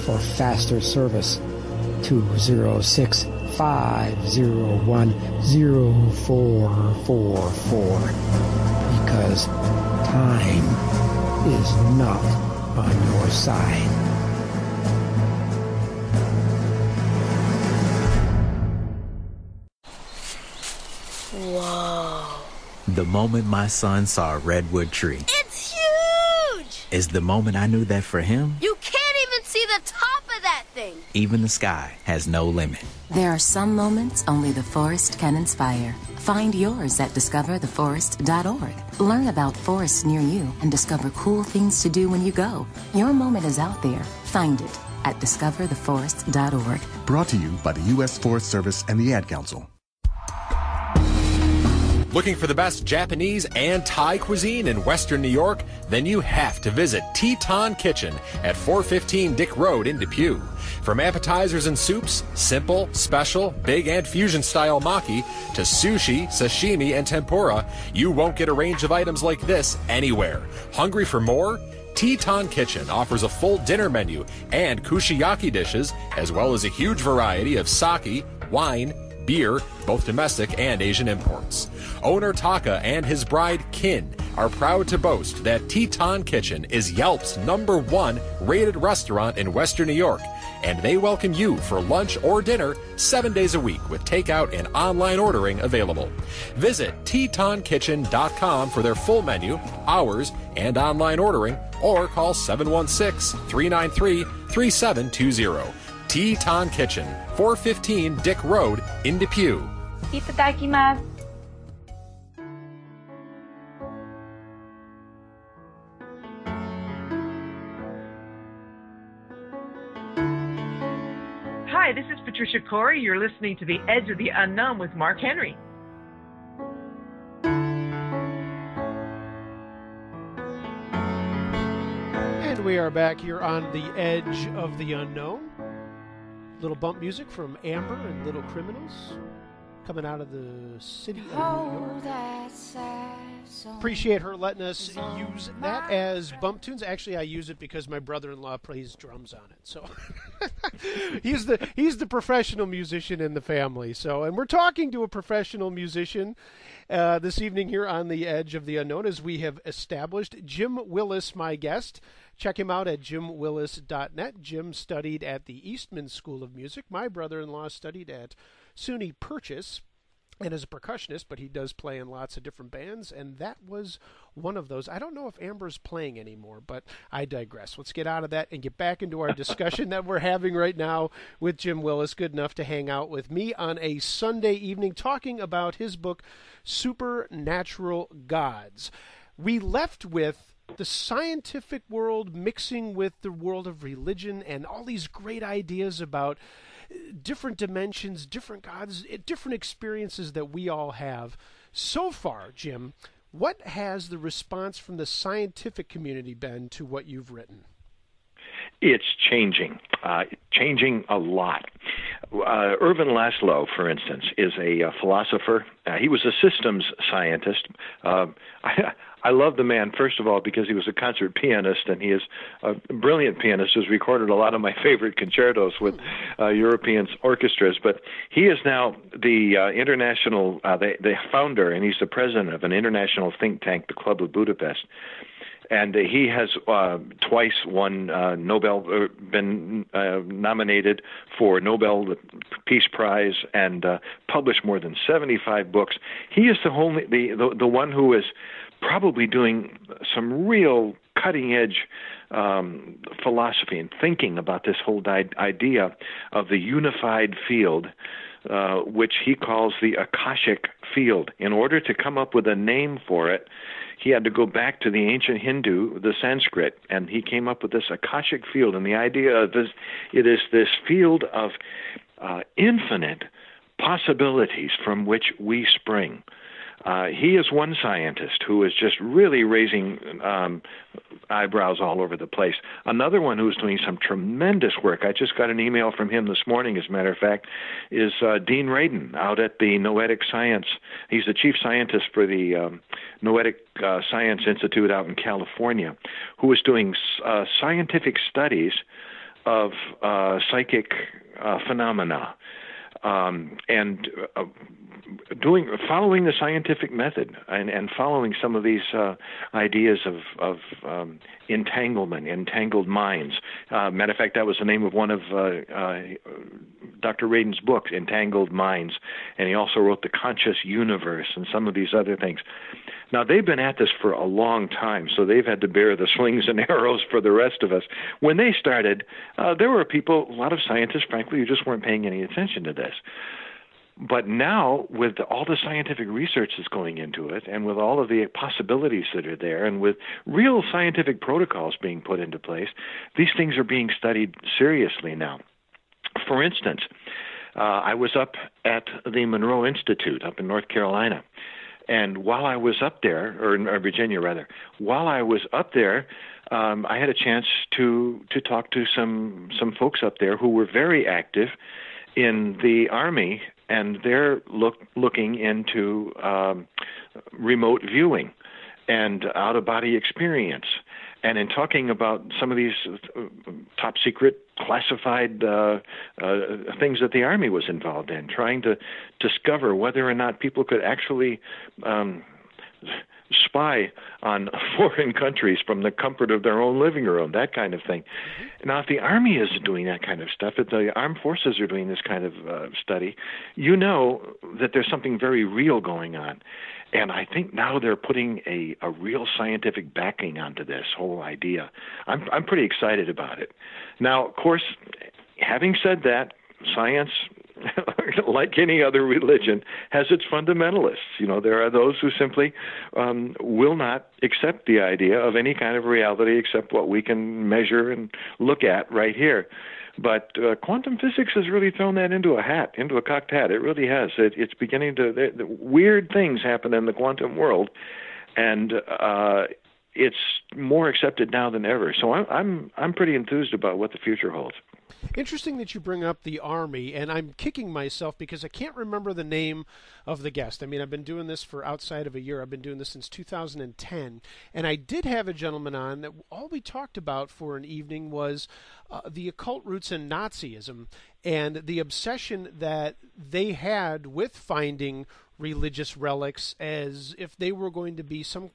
for faster service, 206-501-0444. Because time is not on your side. Whoa. The moment my son saw a redwood tree. It's huge! Is the moment I knew that for him, You can't even see the top of that thing! even the sky has no limit. There are some moments only the forest can inspire. Find yours at discovertheforest.org. Learn about forests near you and discover cool things to do when you go. Your moment is out there. Find it at discovertheforest.org. Brought to you by the U.S. Forest Service and the Ad Council. Looking for the best Japanese and Thai cuisine in Western New York? Then you have to visit Teton Kitchen at 415 Dick Road in Depew. From appetizers and soups, simple, special, big, and fusion-style maki, to sushi, sashimi, and tempura, you won't get a range of items like this anywhere. Hungry for more? Teton Kitchen offers a full dinner menu and kushiyaki dishes, as well as a huge variety of sake, wine, beer, both domestic and Asian imports. Owner Taka and his bride Kin are proud to boast that Teton Kitchen is Yelp's #1 rated restaurant in Western New York, and they welcome you for lunch or dinner 7 days a week with takeout and online ordering available. Visit TetonKitchen.com for their full menu, hours, and online ordering, or call 716-393-3720. Teton Kitchen, 415 Dick Road in Depew. Itadakimasu. Hi, this is Patricia Corey. You're listening to The Edge of the Unknown with Mark Henry. And we are back here on The Edge of the Unknown. Little bump music from Amber and Little Criminals coming out of the city of New York. Appreciate her letting us use that as bump tunes. Actually, I use it because my brother-in-law plays drums on it. So he's the professional musician in the family. So, and we're talking to a professional musician this evening here on The Edge of the Unknown, as we have established. Jim Willis, my guest. Check him out at jimwillis.net. Jim studied at the Eastman School of Music. My brother-in-law studied at SUNY Purchase. and as a percussionist, but he does play in lots of different bands, and that was one of those. I don't know if Amber's playing anymore, but I digress. Let's get out of that and get back into our discussion that we're having right now with Jim Willis, good enough to hang out with me on a Sunday evening talking about his book, Supernatural Gods. We left with the scientific world mixing with the world of religion and all these great ideas about different dimensions, different gods, different experiences that we all have. So far, Jim, what has the response from the scientific community been to what you've written? It's changing a lot. Ervin Laszlo, for instance, is a philosopher. He was a systems scientist. I love the man, first of all, because he was a concert pianist, and he is a brilliant pianist, who's recorded a lot of my favorite concertos with European orchestras. But he is now the international, the founder, and he's the president of an international think tank, the Club of Budapest. And he has twice won Nobel, been nominated for Nobel Peace Prize, and published more than 75 books. He is the one who is probably doing some real cutting-edge philosophy and thinking about this whole idea of the unified field, which he calls the Akashic Field. In order to come up with a name for it, he had to go back to the ancient Hindu, the Sanskrit, and he came up with this Akashic Field. And the idea of this, it is this field of infinite possibilities from which we spring. He is one scientist who is just really raising eyebrows all over the place. Another one who's doing some tremendous work, I just got an email from him this morning, as a matter of fact, is Dean Radin out at the Noetic Science. He's the chief scientist for the Noetic Science Institute out in California, who is doing scientific studies of psychic phenomena. Following the scientific method and following some of these ideas of entangled minds. Matter of fact, that was the name of one of Dr. Radin's books, Entangled Minds, and he also wrote The Conscious Universe and some of these other things. Now, they've been at this for a long time, so they've had to bear the slings and arrows for the rest of us. When they started, there were people, a lot of scientists, frankly, who just weren't paying any attention to this. But now, with all the scientific research that's going into it, and with all of the possibilities that are there, and with real scientific protocols being put into place, these things are being studied seriously now. For instance, I was up at the Monroe Institute up in North Carolina, and while I was up there, or Virginia rather, while I was up there, I had a chance to talk to some folks up there who were very active in the Army, and they're looking into remote viewing and out-of-body experience. And in talking about some of these top-secret classified things that the Army was involved in, trying to discover whether or not people could actually spy on foreign countries from the comfort of their own living room, that kind of thing. Now, if the Army is doing that kind of stuff, if the armed forces are doing this kind of study, you know that there's something very real going on. And I think now they're putting a real scientific backing onto this whole idea. I'm pretty excited about it. Now, of course, having said that, science, like any other religion, has its fundamentalists. You know, there are those who simply will not accept the idea of any kind of reality except what we can measure and look at right here. But quantum physics has really thrown that into a cocked hat. It really has. It's beginning to weird things happen in the quantum world, and it's more accepted now than ever. So I'm pretty enthused about what the future holds. Interesting that you bring up the Army, and I'm kicking myself because I can't remember the name of the guest. I mean, I've been doing this for outside of a year. I've been doing this since 2010, and I did have a gentleman on that all we talked about for an evening was the occult roots in Nazism and the obsession that they had with finding religious relics as if they were going to be some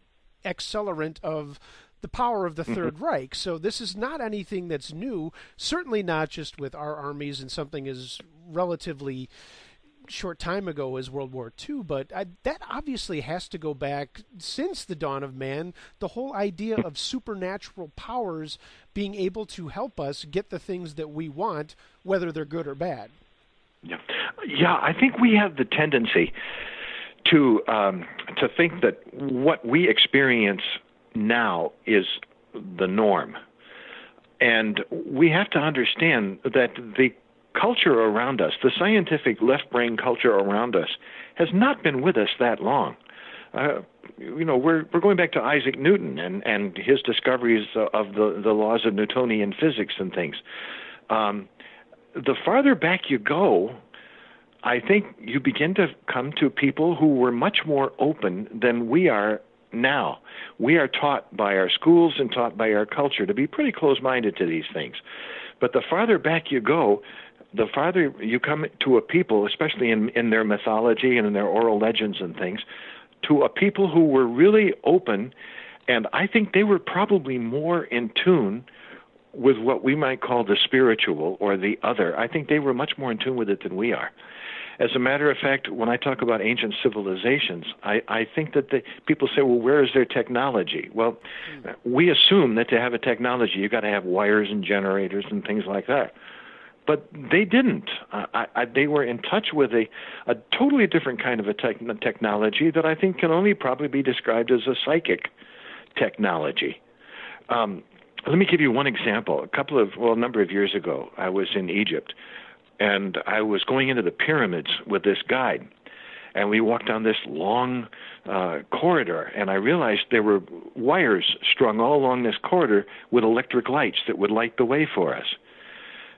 accelerant of the power of the Third Reich. So this is not anything that's new, certainly not just with our armies and something as relatively short time ago as World War II, but that obviously has to go back since the dawn of man, the whole idea of supernatural powers being able to help us get the things that we want, whether they're good or bad. Yeah, I think we have the tendency to think that what we experience now is the norm. And we have to understand that the culture around us, the scientific left-brain culture around us, has not been with us that long. We're going back to Isaac Newton and his discoveries of the laws of Newtonian physics and things. The farther back you go, I think you begin to come to people who were much more open than we are now. We are taught by our schools and taught by our culture to be pretty close-minded to these things. But the farther back you go, the farther you come to a people, especially in their mythology and in their oral legends and things, to a people who were really open, and I think they were probably more in tune with what we might call the spiritual or the other. I think they were much more in tune with it than we are. As a matter of fact, when I talk about ancient civilizations, I think that people say, well, where is their technology? Well, we assume that to have a technology, you've got to have wires and generators and things like that. But they didn't. They were in touch with a totally different kind of a technology that I think can only probably be described as a psychic technology. Let me give you one example. A number of years ago, I was in Egypt, and I was going into the pyramids with this guide. And we walked down this long corridor, and I realized there were wires strung all along this corridor with electric lights that would light the way for us.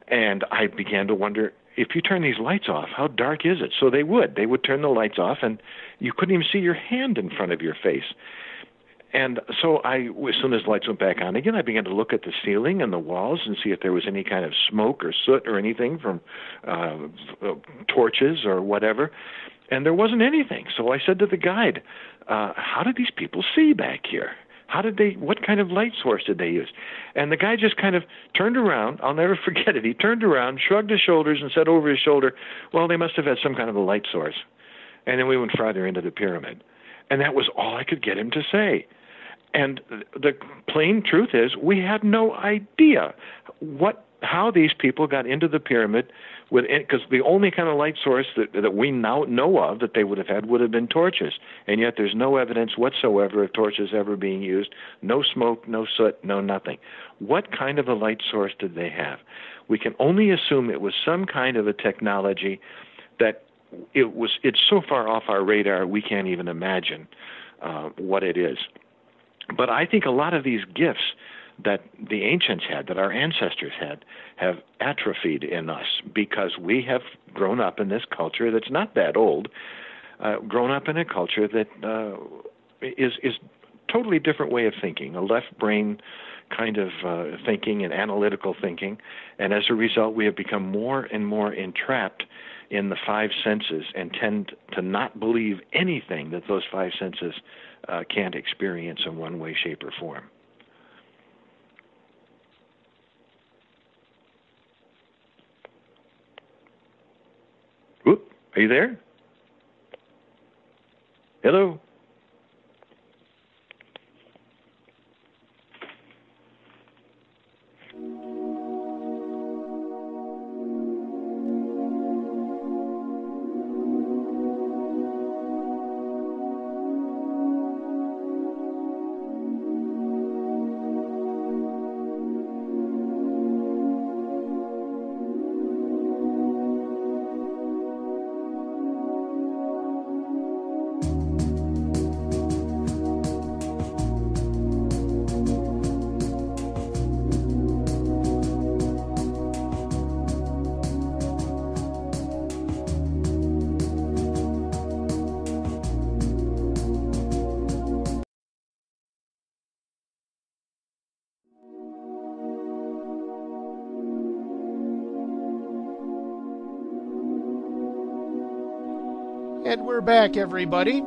And I began to wonder, if you turn these lights off, how dark is it? So they would turn the lights off, and you couldn't even see your hand in front of your face. And so as soon as the lights went back on again, I began to look at the ceiling and the walls and see if there was any kind of smoke or soot or anything from torches or whatever. And there wasn't anything. So I said to the guide, how did these people see back here? What kind of light source did they use? And the guy just kind of turned around. I'll never forget it. He turned around, shrugged his shoulders, and said over his shoulder, well, they must have had some kind of a light source. And then we went farther into the pyramid. And that was all I could get him to say. And the plain truth is, we had no idea how these people got into the pyramid, because the only kind of light source that we now know of that they would have had would have been torches. And yet there's no evidence whatsoever of torches ever being used. No smoke, no soot, no nothing. What kind of a light source did they have? We can only assume it was some kind of a technology that it's so far off our radar we can't even imagine what it is. But I think a lot of these gifts that the ancients had, that our ancestors had, have atrophied in us because we have grown up in this culture that's not that old, grown up in a culture that is totally different way of thinking, a left brain kind of thinking and analytical thinking. And as a result, we have become more and more entrapped in the five senses and tend to not believe anything that those five senses can't experience in one way, shape, or form. Whoop, are you there? Hello? And we're back, everybody.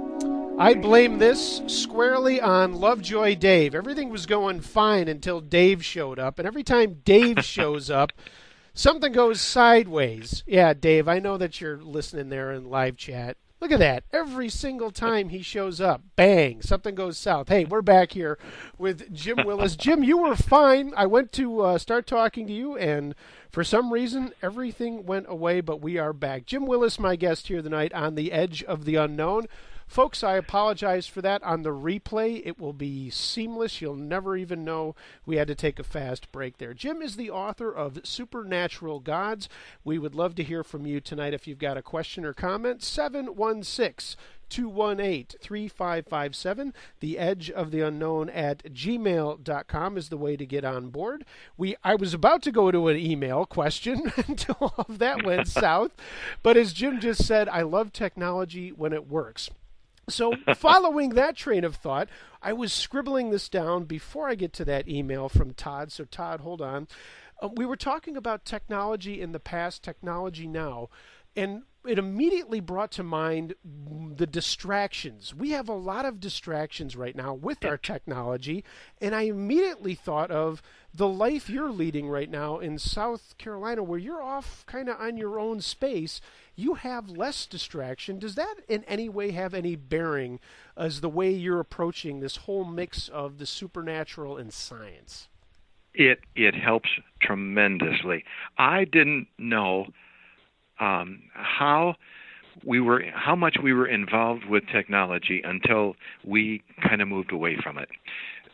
I blame this squarely on Lovejoy Dave. Everything was going fine until Dave showed up, and every time Dave shows up, Something goes sideways. Yeah, Dave, I know that you're listening there in live chat. Look at that. Every single time he shows up, bang, something goes south. Hey, we're back here with Jim Willis. Jim, you were fine. I went to start talking to you, and for some reason, everything went away, but we are back. Jim Willis, my guest here tonight on The Edge of the Unknown. Folks, I apologize for that. On the replay, it will be seamless. You'll never even know we had to take a fast break there. Jim is the author of Supernatural Gods. We would love to hear from you tonight if you've got a question or comment. 716-218-3557. The Edge of the Unknown at gmail.com is the way to get on board. I was about to go to an email question until all of that went south. But as Jim just said, I love technology when it works. So following that train of thought, I was scribbling this down before I get to that email from Todd. So Todd, hold on. We were talking about technology in the past, technology now, and it immediately brought to mind the distractions. We have a lot of distractions right now with our technology, and I immediately thought of the life you're leading right now in South Carolina, where you're off kind of on your own space. You have less distraction. Does that in any way have any bearing as the way you're approaching this whole mix of the supernatural and science? It helps tremendously. I didn't know how much we were involved with technology until we kind of moved away from it.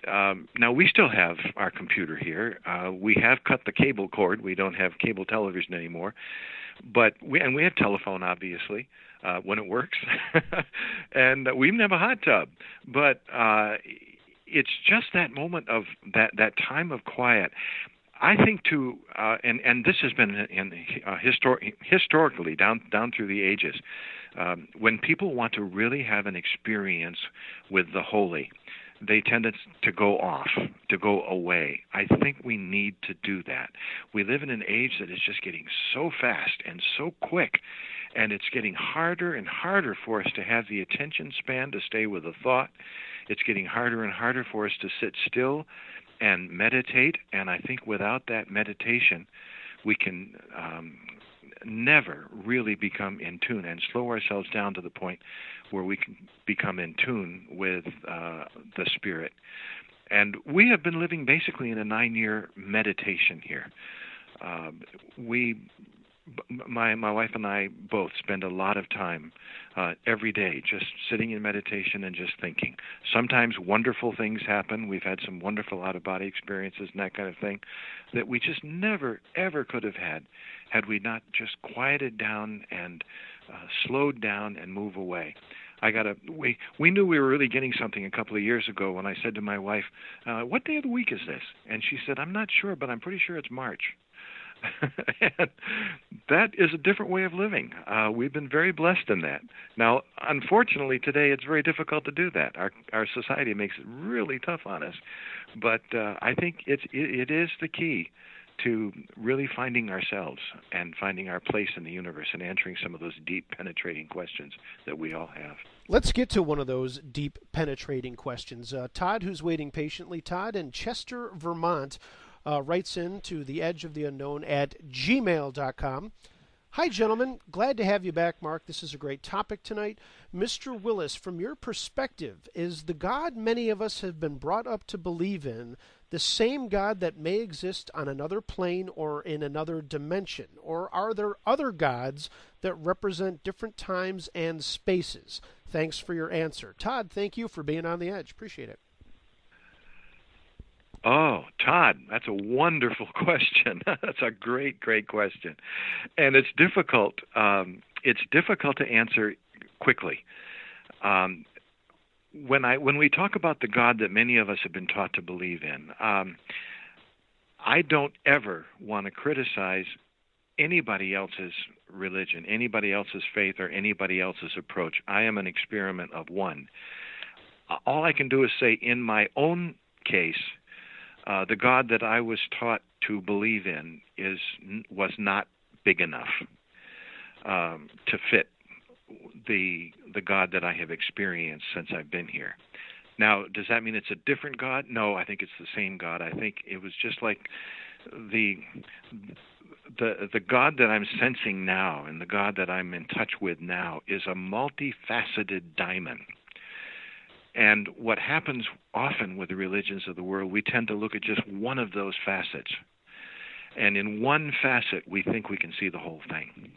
Now, we still have our computer here. We have cut the cable cord. We don't have cable television anymore. But we have telephone, obviously, when it works. And we even have a hot tub. But it's just that moment of that time of quiet. I think and this has been historically down through the ages, when people want to really have an experience with the holy, they tend to go off, to go away. I think we need to do that. We live in an age that is just getting so fast and so quick, and it's getting harder and harder for us to have the attention span to stay with a thought. It's getting harder and harder for us to sit still and meditate, and I think without that meditation, we can never really become in tune and slow ourselves down to the point where we can become in tune with the Spirit. And we have been living basically in a 9-year meditation here. My wife and I both spend a lot of time every day just sitting in meditation and just thinking. Sometimes wonderful things happen. We've had some wonderful out-of-body experiences and that kind of thing that we just never, ever could have had we not just quieted down and slowed down and move away. We knew we were really getting something a couple of years ago when I said to my wife, what day of the week is this? And she said, I'm not sure, but I'm pretty sure it's March. And that is a different way of living. We've been very blessed in that. Now, unfortunately, today it's very difficult to do that. Our society makes it really tough on us. But I think it is the key to really finding ourselves and finding our place in the universe and answering some of those deep, penetrating questions that we all have. Let's get to one of those deep, penetrating questions. Todd, who's waiting patiently, Todd in Chester, Vermont, writes in to the Edge of the Unknown at gmail.com. Hi, gentlemen. Glad to have you back, Mark. This is a great topic tonight. Mr. Willis, from your perspective, is the God many of us have been brought up to believe in the same God that may exist on another plane or in another dimension? Or are there other gods that represent different times and spaces? Thanks for your answer. Todd, thank you for being on the Edge. Appreciate it. Oh, Todd, that's a wonderful question. That's a great, great question. And it's difficult. It's difficult to answer quickly. When we talk about the God that many of us have been taught to believe in, I don't ever want to criticize anybody else's religion, anybody else's faith, or anybody else's approach. I am an experiment of one. All I can do is say, in my own case, the God that I was taught to believe in was not big enough to fit the God that I have experienced since I've been here. Now, does that mean it's a different God? No, I think it's the same God. I think it was just like the the God that I'm sensing now and the God that I'm in touch with now is a multifaceted diamond. And what happens often with the religions of the world, we tend to look at just one of those facets. And in one facet, we think we can see the whole thing.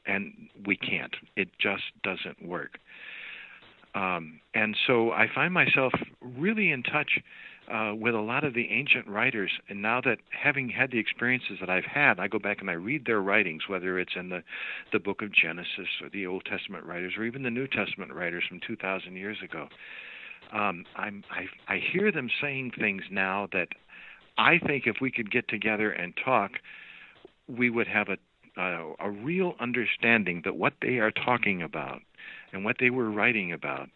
And we can't. It just doesn't work. And so I find myself really in touch with a lot of the ancient writers. And now that having had the experiences that I've had, I go back and I read their writings, whether it's in the book of Genesis or the Old Testament writers or even the New Testament writers from 2,000 years ago. I hear them saying things now that I think if we could get together and talk, we would have a real understanding that what they are talking about and what they were writing about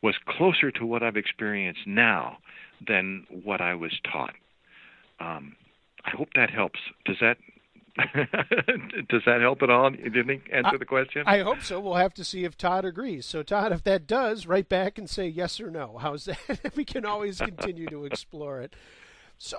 was closer to what I've experienced now than what I was taught. I hope that helps. Does that help at all? Do you think answer the question? I hope so. We'll have to see if Todd agrees. So, Todd, if that does, write back and say yes or no. How's that? We can always continue to explore it. So,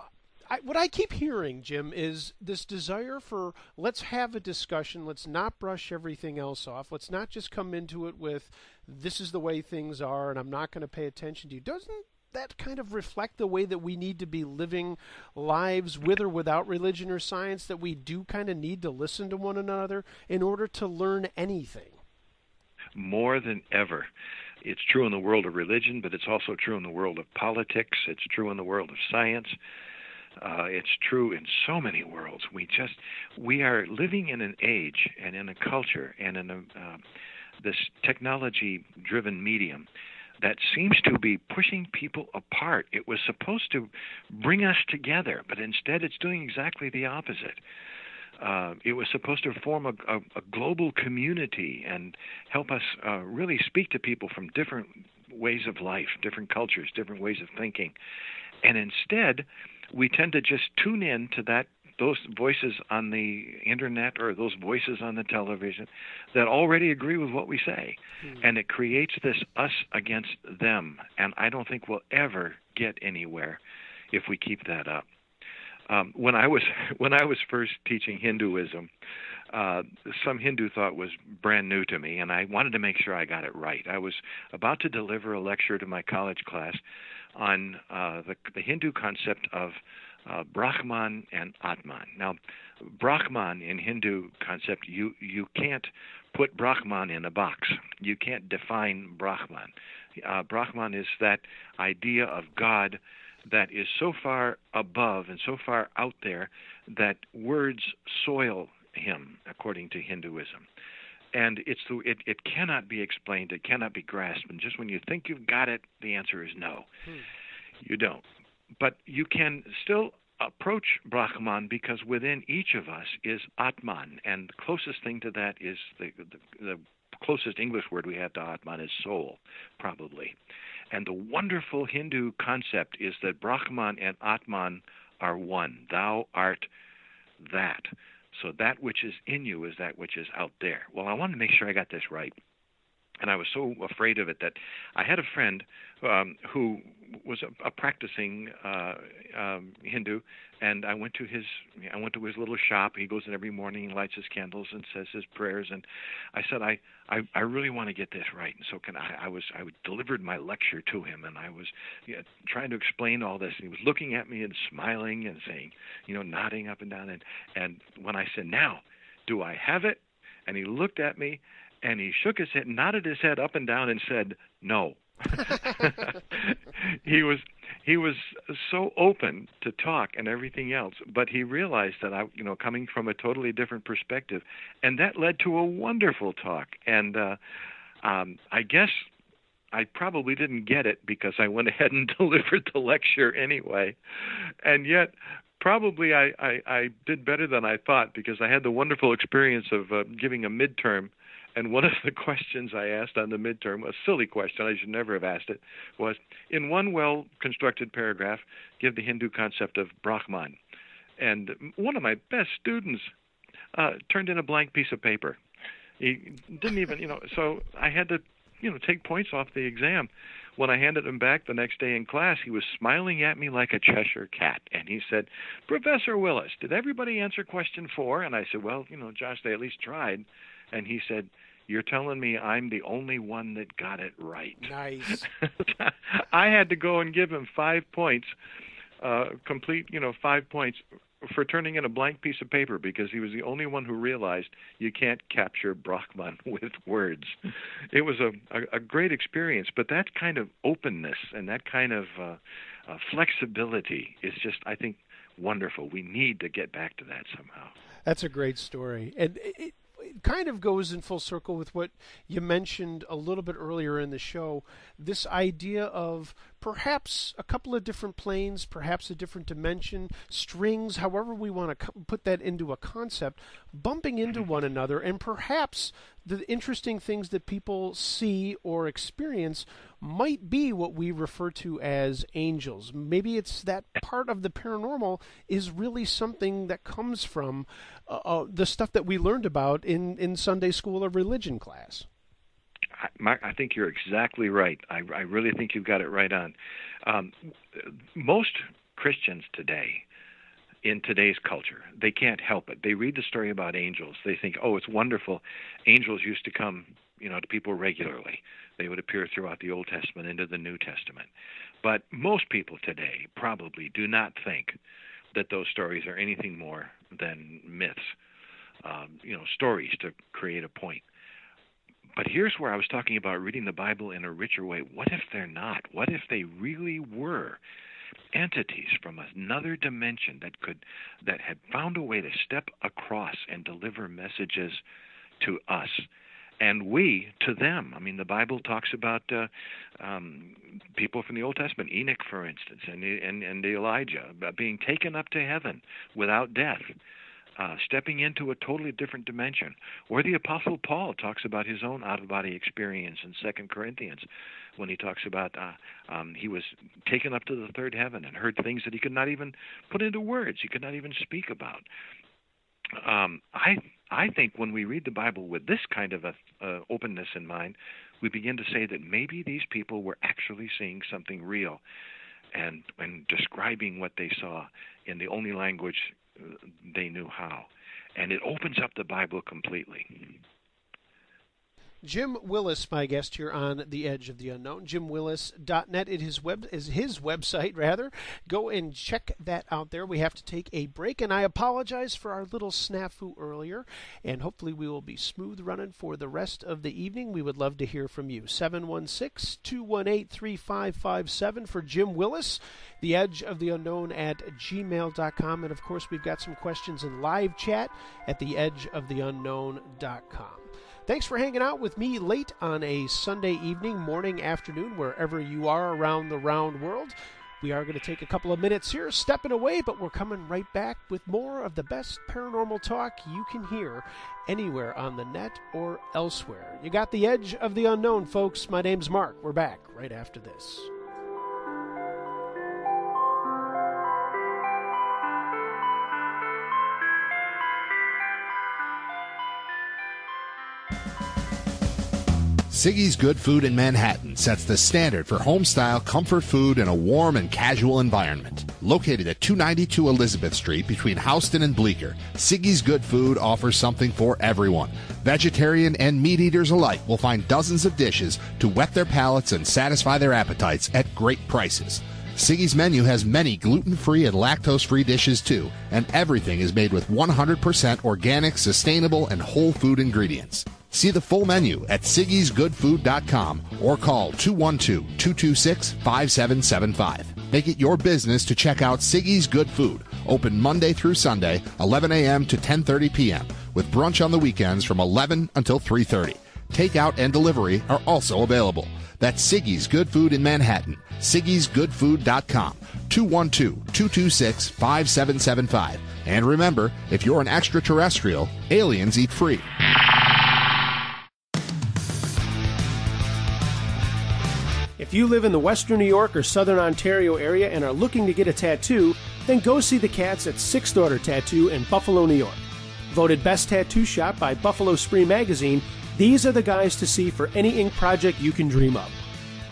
what I keep hearing, Jim, is this desire for let's have a discussion. Let's not brush everything else off. Let's not just come into it with this is the way things are and I'm not going to pay attention to you. Doesn't that kind of reflect the way that we need to be living lives with or without religion or science, that we do kind of need to listen to one another in order to learn anything? More than ever. It's true in the world of religion, but it's also true in the world of politics. It's true in the world of science. It's true in so many worlds. We are living in an age and in a culture and in this technology-driven medium that seems to be pushing people apart. It was supposed to bring us together, but instead it's doing exactly the opposite. It was supposed to form a global community and help us really speak to people from different ways of life, different cultures, different ways of thinking. And instead, we tend to just tune in to those voices on the internet or those voices on the television that already agree with what we say. And it creates this us against them. And I don't think we'll ever get anywhere if we keep that up. When I was first teaching Hinduism, some Hindu thought was brand new to me, and I wanted to make sure I got it right. I was about to deliver a lecture to my college class on the Hindu concept of Brahman and Atman. Now, Brahman in Hindu concept, you can't put Brahman in a box. You can't define Brahman. Brahman is that idea of God that is so far above and so far out there that words soil him, according to Hinduism. And it cannot be explained, it cannot be grasped. And just when you think you've got it, the answer is no. You don't. But you can still approach Brahman because within each of us is Atman, and the closest thing to that is the closest English word we have to Atman is soul, probably. And the wonderful Hindu concept is that Brahman and Atman are one. Thou art that. So that which is in you is that which is out there. Well, I wanted to make sure I got this right. And I was so afraid of it that I had a friend who was a practicing Hindu, and I went to his little shop. He goes in every morning, lights his candles, and says his prayers. And I said, I really want to get this right. And so I delivered my lecture to him, and I was trying to explain all this. And he was looking at me and smiling and saying, nodding up and down. And when I said, "Now, do I have it?" and he looked at me. And he shook his head, nodded his head up and down, and said, "No." He was so open to talk and everything else, but he realized that coming from a totally different perspective, and that led to a wonderful talk. And I guess I probably didn't get it because I went ahead and delivered the lecture anyway, and yet. Probably I did better than I thought because I had the wonderful experience of giving a midterm, and one of the questions I asked on the midterm, a silly question, I should never have asked it, was, in one well-constructed paragraph, give the Hindu concept of Brahman. And one of my best students turned in a blank piece of paper. He didn't even, so I had to, take points off the exam. when I handed him back the next day in class, he was smiling at me like a Cheshire cat. And he said, "Professor Willis, did everybody answer question 4? And I said, "Well, Josh, they at least tried." And he said, "You're telling me I'm the only one that got it right." Nice. I had to go and give him 5 points, complete, 5 points for turning in a blank piece of paper, because he was the only one who realized you can't capture Brahman with words. It was a great experience, but that kind of openness and that kind of flexibility is just, I think, wonderful. We need to get back to that somehow. That's a great story. And it kind of goes in full circle with what you mentioned a little bit earlier in the show, this idea of perhaps a couple of different planes, perhaps a different dimension, strings, however we want to put that into a concept, bumping into one another, and perhaps the interesting things that people see or experience might be what we refer to as angels. Maybe it's that part of the paranormal is really something that comes from the stuff that we learned about in Sunday school or religion class. Mark, I think you're exactly right. I really think you've got it right on. Most Christians today, in today's culture, they can't help it. They read the story about angels. They think, oh, it's wonderful. Angels used to come, to people regularly. They would appear throughout the Old Testament into the New Testament. But most people today probably do not think that those stories are anything more than myths, stories to create a point. But here's where I was talking about reading the Bible in a richer way. What if they're not? What if they really were entities from another dimension that had found a way to step across and deliver messages to us, and we to them? I mean, the Bible talks about people from the Old Testament, Enoch, for instance, and Elijah being taken up to heaven without death. Stepping into a totally different dimension. Or the Apostle Paul talks about his own out-of-body experience in 2 Corinthians when he talks about he was taken up to the third heaven and heard things that he could not even put into words, he could not even speak about. I think when we read the Bible with this kind of openness in mind, we begin to say that maybe these people were actually seeing something real and describing what they saw in the only language they knew how. And it opens up the Bible completely. Jim Willis, my guest here on The Edge of the Unknown. JimWillis.net is his website, rather. Go and check that out there. We have to take a break, and I apologize for our little snafu earlier, and hopefully we will be smooth running for the rest of the evening. We would love to hear from you. 716-218-3557 for Jim Willis. The Edge of the Unknown at gmail.com. And, of course, we've got some questions in live chat at theedgeoftheunknown.com. Thanks for hanging out with me late on a Sunday evening, morning, afternoon, wherever you are around the round world. We are going to take a couple of minutes here, stepping away, but we're coming right back with more of the best paranormal talk you can hear anywhere on the net or elsewhere. You got The Edge of the Unknown, folks. My name's Mark. We're back right after this. Siggy's Good Food in Manhattan sets the standard for home-style comfort food in a warm and casual environment. Located at 292 Elizabeth Street between Houston and Bleecker, Siggy's Good Food offers something for everyone. Vegetarian and meat eaters alike will find dozens of dishes to whet their palates and satisfy their appetites at great prices. Siggy's menu has many gluten-free and lactose-free dishes too, and everything is made with 100% organic, sustainable, and whole food ingredients. See the full menu at siggysgoodfood.com or call 212-226-5775. Make it your business to check out Siggy's Good Food, open Monday through Sunday, 11 a.m. to 10:30 p.m., with brunch on the weekends from 11 until 3:30. Takeout and delivery are also available. That's Siggy's Good Food in Manhattan, siggysgoodfood.com, 212-226-5775. And remember, if you're an extraterrestrial, aliens eat free. If you live in the Western New York or Southern Ontario area and are looking to get a tattoo, then go see the cats at Sixth Order Tattoo in Buffalo, New York. Voted Best Tattoo Shop by Buffalo Spree Magazine, these are the guys to see for any ink project you can dream up.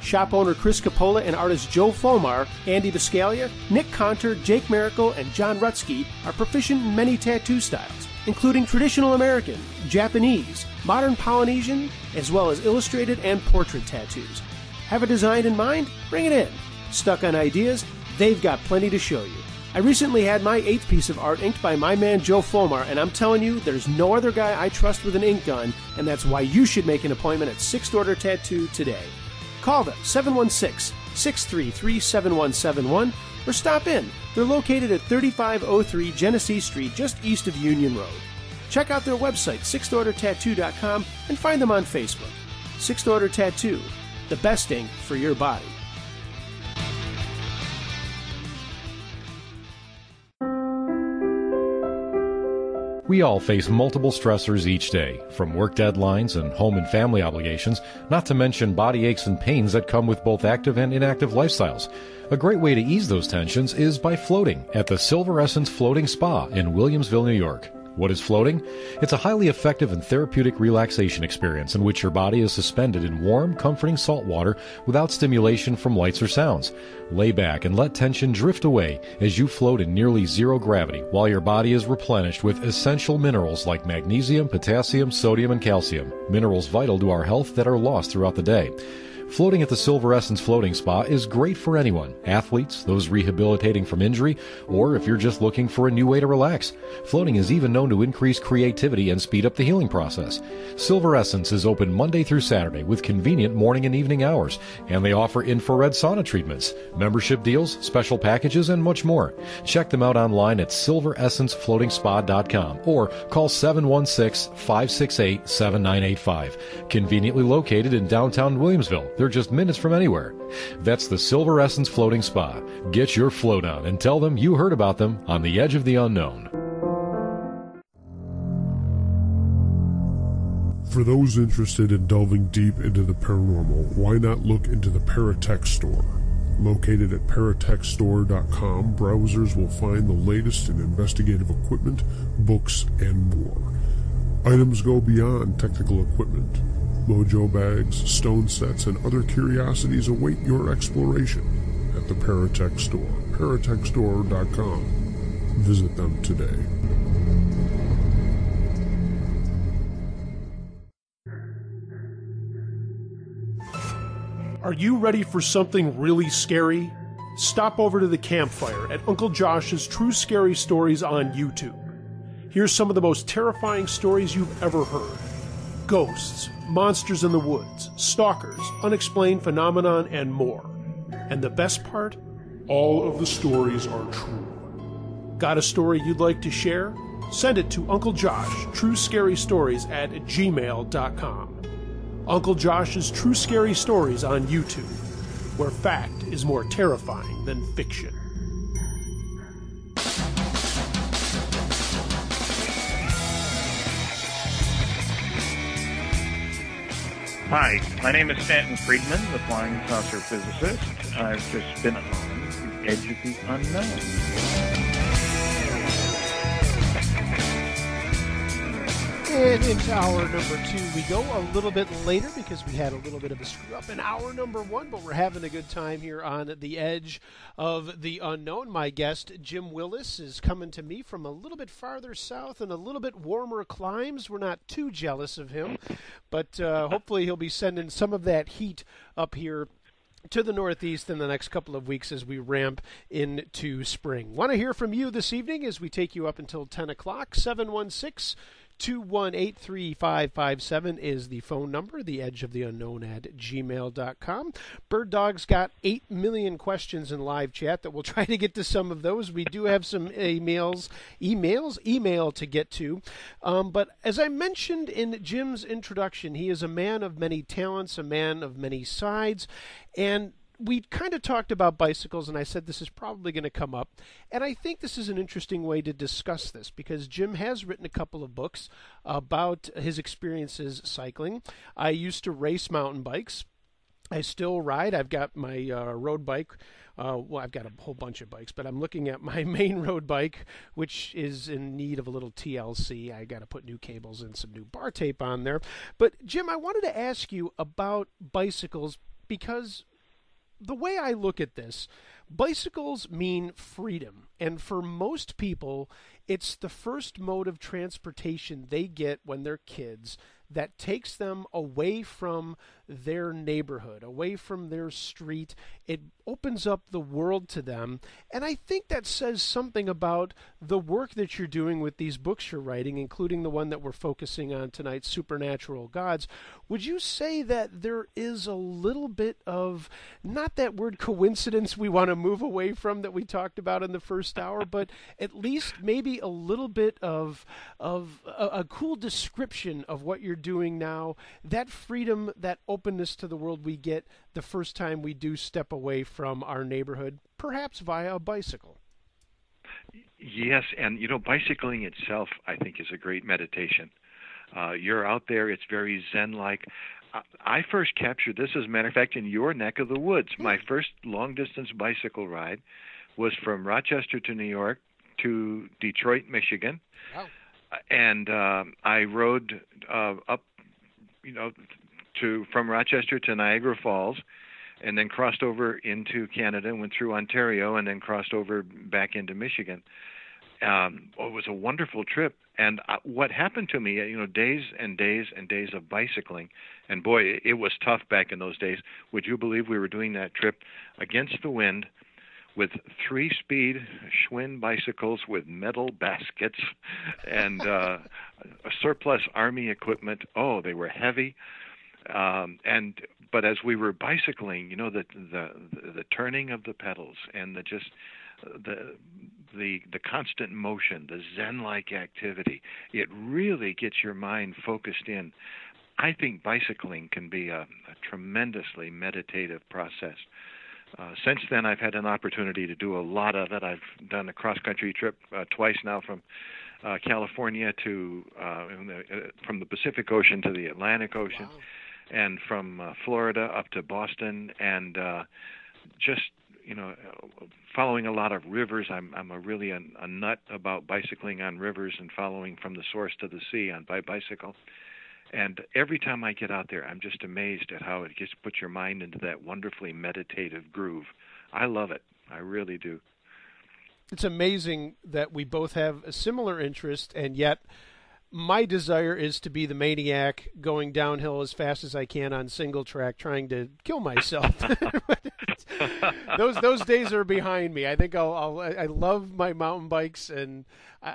Shop owner Chris Capola and artist Joe Folmar, Andy Biscaglia, Nick Conter, Jake Miracle, and John Rutsky are proficient in many tattoo styles, including traditional American, Japanese, modern Polynesian, as well as illustrated and portrait tattoos. Have a design in mind? Bring it in. Stuck on ideas? They've got plenty to show you. I recently had my 8th piece of art inked by my man Joe Folmar, and I'm telling you, there's no other guy I trust with an ink gun, and that's why you should make an appointment at Sixth Order Tattoo today. Call them, 716-633-7171, or stop in. They're located at 3503 Genesee Street, just east of Union Road. Check out their website, sixthordertattoo.com, and find them on Facebook. Sixth Order Tattoo, the best ink for your body. We all face multiple stressors each day, from work deadlines and home and family obligations, not to mention body aches and pains that come with both active and inactive lifestyles. A great way to ease those tensions is by floating at the Silver Essence Floating Spa in Williamsville, New York. What is floating? It's a highly effective and therapeutic relaxation experience in which your body is suspended in warm, comforting salt water without stimulation from lights or sounds. Lay back and let tension drift away as you float in nearly zero gravity while your body is replenished with essential minerals like magnesium, potassium, sodium, and calcium, minerals vital to our health that are lost throughout the day. Floating at the Silver Essence Floating Spa is great for anyone, athletes, those rehabilitating from injury, or if you're just looking for a new way to relax. Floating is even known to increase creativity and speed up the healing process. Silver Essence is open Monday through Saturday with convenient morning and evening hours, and they offer infrared sauna treatments, membership deals, special packages, and much more. Check them out online at silveressencefloatingspa.com or call 716-568-7985. Conveniently located in downtown Williamsville. They're just minutes from anywhere. That's the Silver Essence Floating Spa. Get your float on and tell them you heard about them on the Edge of the Unknown. For those interested in delving deep into the paranormal, why not look into the Paratech Store? Located at paratechstore.com, browsers will find the latest in investigative equipment, books, and more. Items go beyond technical equipment. Mojo bags, stone sets, and other curiosities await your exploration at the Paratech Store. paratechstore.com. Visit them today. Are you ready for something really scary? Stop over to the campfire at Uncle Josh's True Scary Stories on YouTube. Here's some of the most terrifying stories you've ever heard. Ghosts, monsters in the woods, stalkers, unexplained phenomenon, and more. And the best part? All of the stories are true. Got a story you'd like to share? Send it to Uncle Josh, TrueScaryStories@gmail.com. Uncle Josh's True Scary Stories on YouTube, where fact is more terrifying than fiction. Hi, my name is Stanton Friedman, the Flying Saucer Physicist. I've just been on the Edge of the Unknown. And into hour number 2 we go, a little bit later because we had a little bit of a screw-up in hour number 1, but we're having a good time here on the Edge of the Unknown. My guest, Jim Willis, is coming to me from a little bit farther south and a little bit warmer climes. We're not too jealous of him, but hopefully he'll be sending some of that heat up here to the Northeast in the next couple of weeks as we ramp into spring. Want to hear from you this evening as we take you up until 10 o'clock, 716-218-3557 is the phone number, the edge of the unknown at gmail.com. Bird Dog's got 8 million questions in live chat that we'll try to get to some of those. We do have some email to get to. But as I mentioned in Jim's introduction, he is a man of many talents, a man of many sides, and we kind of talked about bicycles, and I said this is probably going to come up. And I think this is an interesting way to discuss this because Jim has written a couple of books about his experiences cycling. I used to race mountain bikes. I still ride. I've got my road bike. Well, I've got a whole bunch of bikes, but I'm looking at my main road bike, which is in need of a little TLC. I got to put new cables and some new bar tape on there. But Jim, I wanted to ask you about bicycles because the way I look at this, bicycles mean freedom. And for most people, it's the first mode of transportation they get when they're kids that takes them away from their neighborhood, away from their street. It opens up the world to them. And I think that says something about the work that you're doing with these books you're writing, including the one that we're focusing on tonight, Supernatural Gods. Would you say that there is a little bit of, not that word coincidence we want to move away from that we talked about in the first hour, but at least maybe a little bit of a cool description of what you're doing now, that freedom, that openness to the world we get the first time we do step away from our neighborhood, perhaps via a bicycle? Yes, and bicycling itself, I think, is a great meditation. You're out there, it's very Zen-like. I first captured this, as a matter of fact, in your neck of the woods. My first long-distance bicycle ride was from Rochester to New York to Detroit, Michigan. Wow. And I rode up, from Rochester to Niagara Falls, and then crossed over into Canada, went through Ontario, and then crossed over back into Michigan. It was a wonderful trip. And what happened to me, days and days and days of bicycling, and boy, it was tough back in those days. Would you believe we were doing that trip against the wind with 3-speed Schwinn bicycles with metal baskets and surplus Army equipment? Oh, they were heavy. But as we were bicycling, the turning of the pedals and the constant motion, the Zen-like activity, it really gets your mind focused in. I think bicycling can be a tremendously meditative process. Since then, I've had an opportunity to do a lot of it. I've done a cross-country trip twice now from California to from the Pacific Ocean to the Atlantic Ocean. Wow. And from Florida up to Boston, and just following a lot of rivers. I'm really a nut about bicycling on rivers and following from the source to the sea by bicycle. And every time I get out there, I'm just amazed at how it just puts your mind into that wonderfully meditative groove. I love it. I really do. It's amazing that we both have a similar interest, and yet my desire is to be the maniac going downhill as fast as I can on single track, trying to kill myself. Those days are behind me. I think I love my mountain bikes, and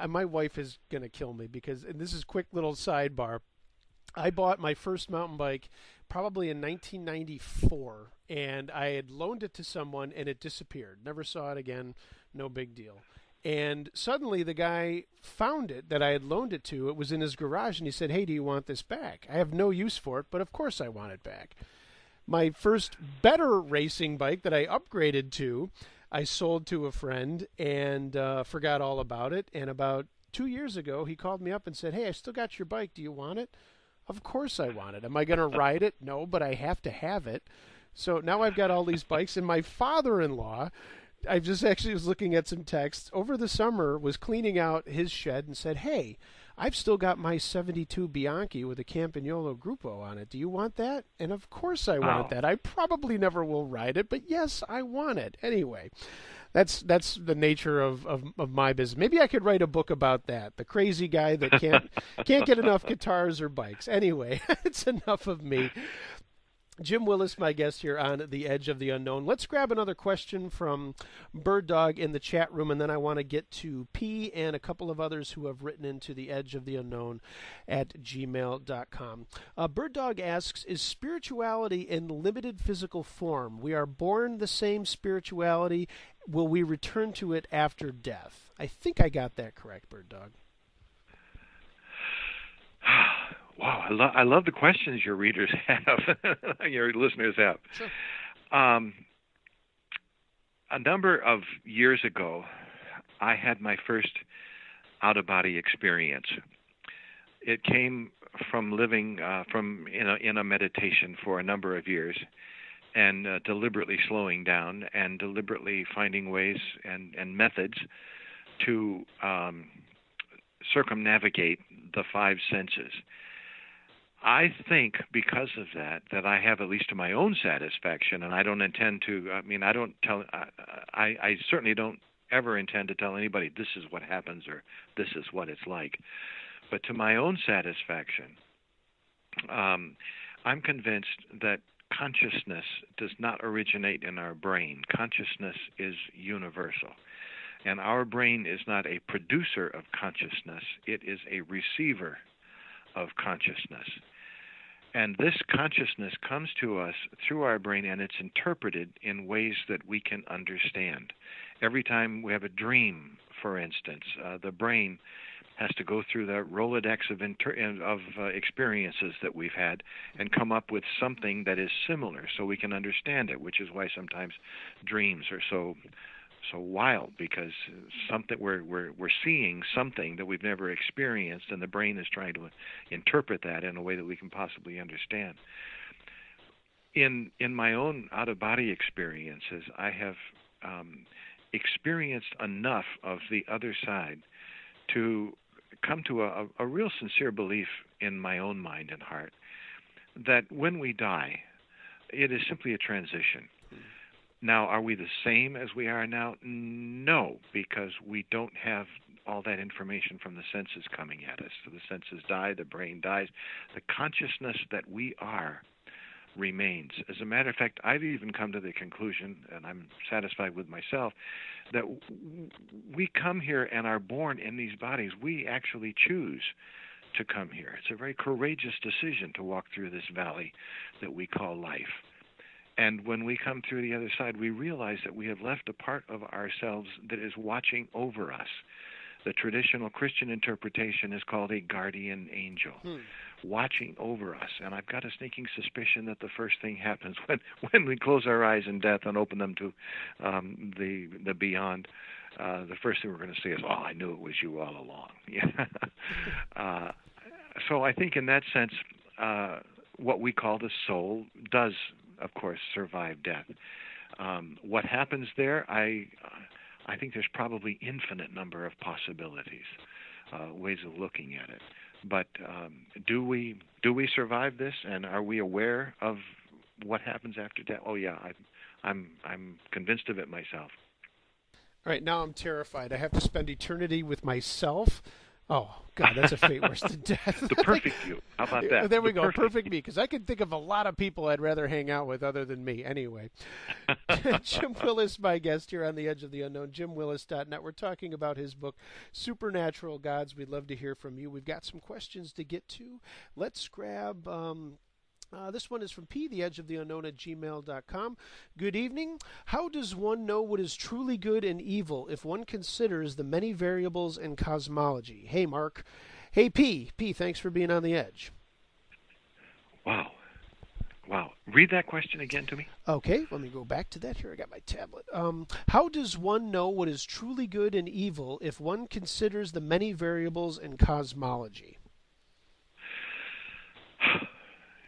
my wife is going to kill me because, and this is a quick little sidebar, I bought my first mountain bike probably in 1994, and I had loaned it to someone, and it disappeared. Never saw it again. No big deal. And suddenly the guy found it that I had loaned it to. It was in his garage, and he said, "Hey, do you want this back?" I have no use for it, but of course I want it back. My first better racing bike that I upgraded to, I sold to a friend and forgot all about it. And about 2 years ago, he called me up and said, "Hey, I still got your bike. Do you want it?" Of course I want it. Am I going to ride it? No, but I have to have it. So now I've got all these bikes, and my father-in-law, I just actually was looking at some texts, over the summer was cleaning out his shed and said, "Hey, I've still got my 72 Bianchi with a Campagnolo Gruppo on it. Do you want that?" And of course I want that. I probably never will ride it, but yes, I want it. Anyway, that's the nature of my business. Maybe I could write a book about that. The crazy guy that can't get enough guitars or bikes. Anyway, it's enough of me. Jim Willis, my guest here on The Edge of the Unknown. Let's grab another question from Bird Dog in the chat room, and then I want to get to P and a couple of others who have written into The Edge of the Unknown at gmail.com. Bird Dog asks, is spirituality in limited physical form? We are born the same spirituality. Will we return to it after death? I think I got that correct, Bird Dog. Wow, I love the questions your readers have, your listeners have. Sure. A number of years ago, I had my first out-of-body experience. It came from living in a meditation for a number of years, and deliberately slowing down and deliberately finding ways and methods to circumnavigate the five senses. I think because of that I have, at least to my own satisfaction, and I don't intend to, I certainly don't ever intend to tell anybody this is what happens or this is what it's like. But to my own satisfaction, I'm convinced that consciousness does not originate in our brain. Consciousness is universal. And our brain is not a producer of consciousness. It is a receiver of consciousness. And this consciousness comes to us through our brain, and it's interpreted in ways that we can understand. Every time we have a dream, for instance, the brain has to go through the Rolodex of experiences that we've had and come up with something that is similar so we can understand it, which is why sometimes dreams are so wild, because something we're seeing something that we've never experienced, and the brain is trying to interpret that in a way that we can possibly understand. In my own out-of-body experiences, I have experienced enough of the other side to come to a real sincere belief in my own mind and heart that when we die, it is simply a transition. Now, are we the same as we are now? No, because we don't have all that information from the senses coming at us. So the senses die, the brain dies. The consciousness that we are remains. As a matter of fact, I've even come to the conclusion, and I'm satisfied with myself, that we come here and are born in these bodies. We actually choose to come here. It's a very courageous decision to walk through this valley that we call life. And when we come through the other side, we realize that we have left a part of ourselves that is watching over us. The traditional Christian interpretation is called a guardian angel, watching over us. And I've got a sneaking suspicion that the first thing happens when we close our eyes in death and open them to the beyond. The first thing we're going to say is, "Oh, I knew it was you all along." Yeah. So I think in that sense, what we call the soul does, of course, survive death. What happens there, I think there's probably infinite number of possibilities, ways of looking at it. But do we survive this, and are we aware of what happens after death? Oh yeah, I'm convinced of it myself. All right, now I'm terrified. I have to spend eternity with myself. Oh, God, that's a fate worse than death. The perfect you. How about that? There we go, perfect me, because I can think of a lot of people I'd rather hang out with other than me. Anyway, Jim Willis, my guest here on The Edge of the Unknown, JimWillis.net. We're talking about his book, Supernatural Gods. We'd love to hear from you. We've got some questions to get to. Let's grab... this one is from theedgeoftheunknown@gmail.com. Good evening. How does one know what is truly good and evil if one considers the many variables in cosmology? Hey, Mark. Hey, P. P, thanks for being on The Edge. Wow. Read that question again to me. Okay, let me go back to that. Here, I got my tablet. How does one know what is truly good and evil if one considers the many variables in cosmology?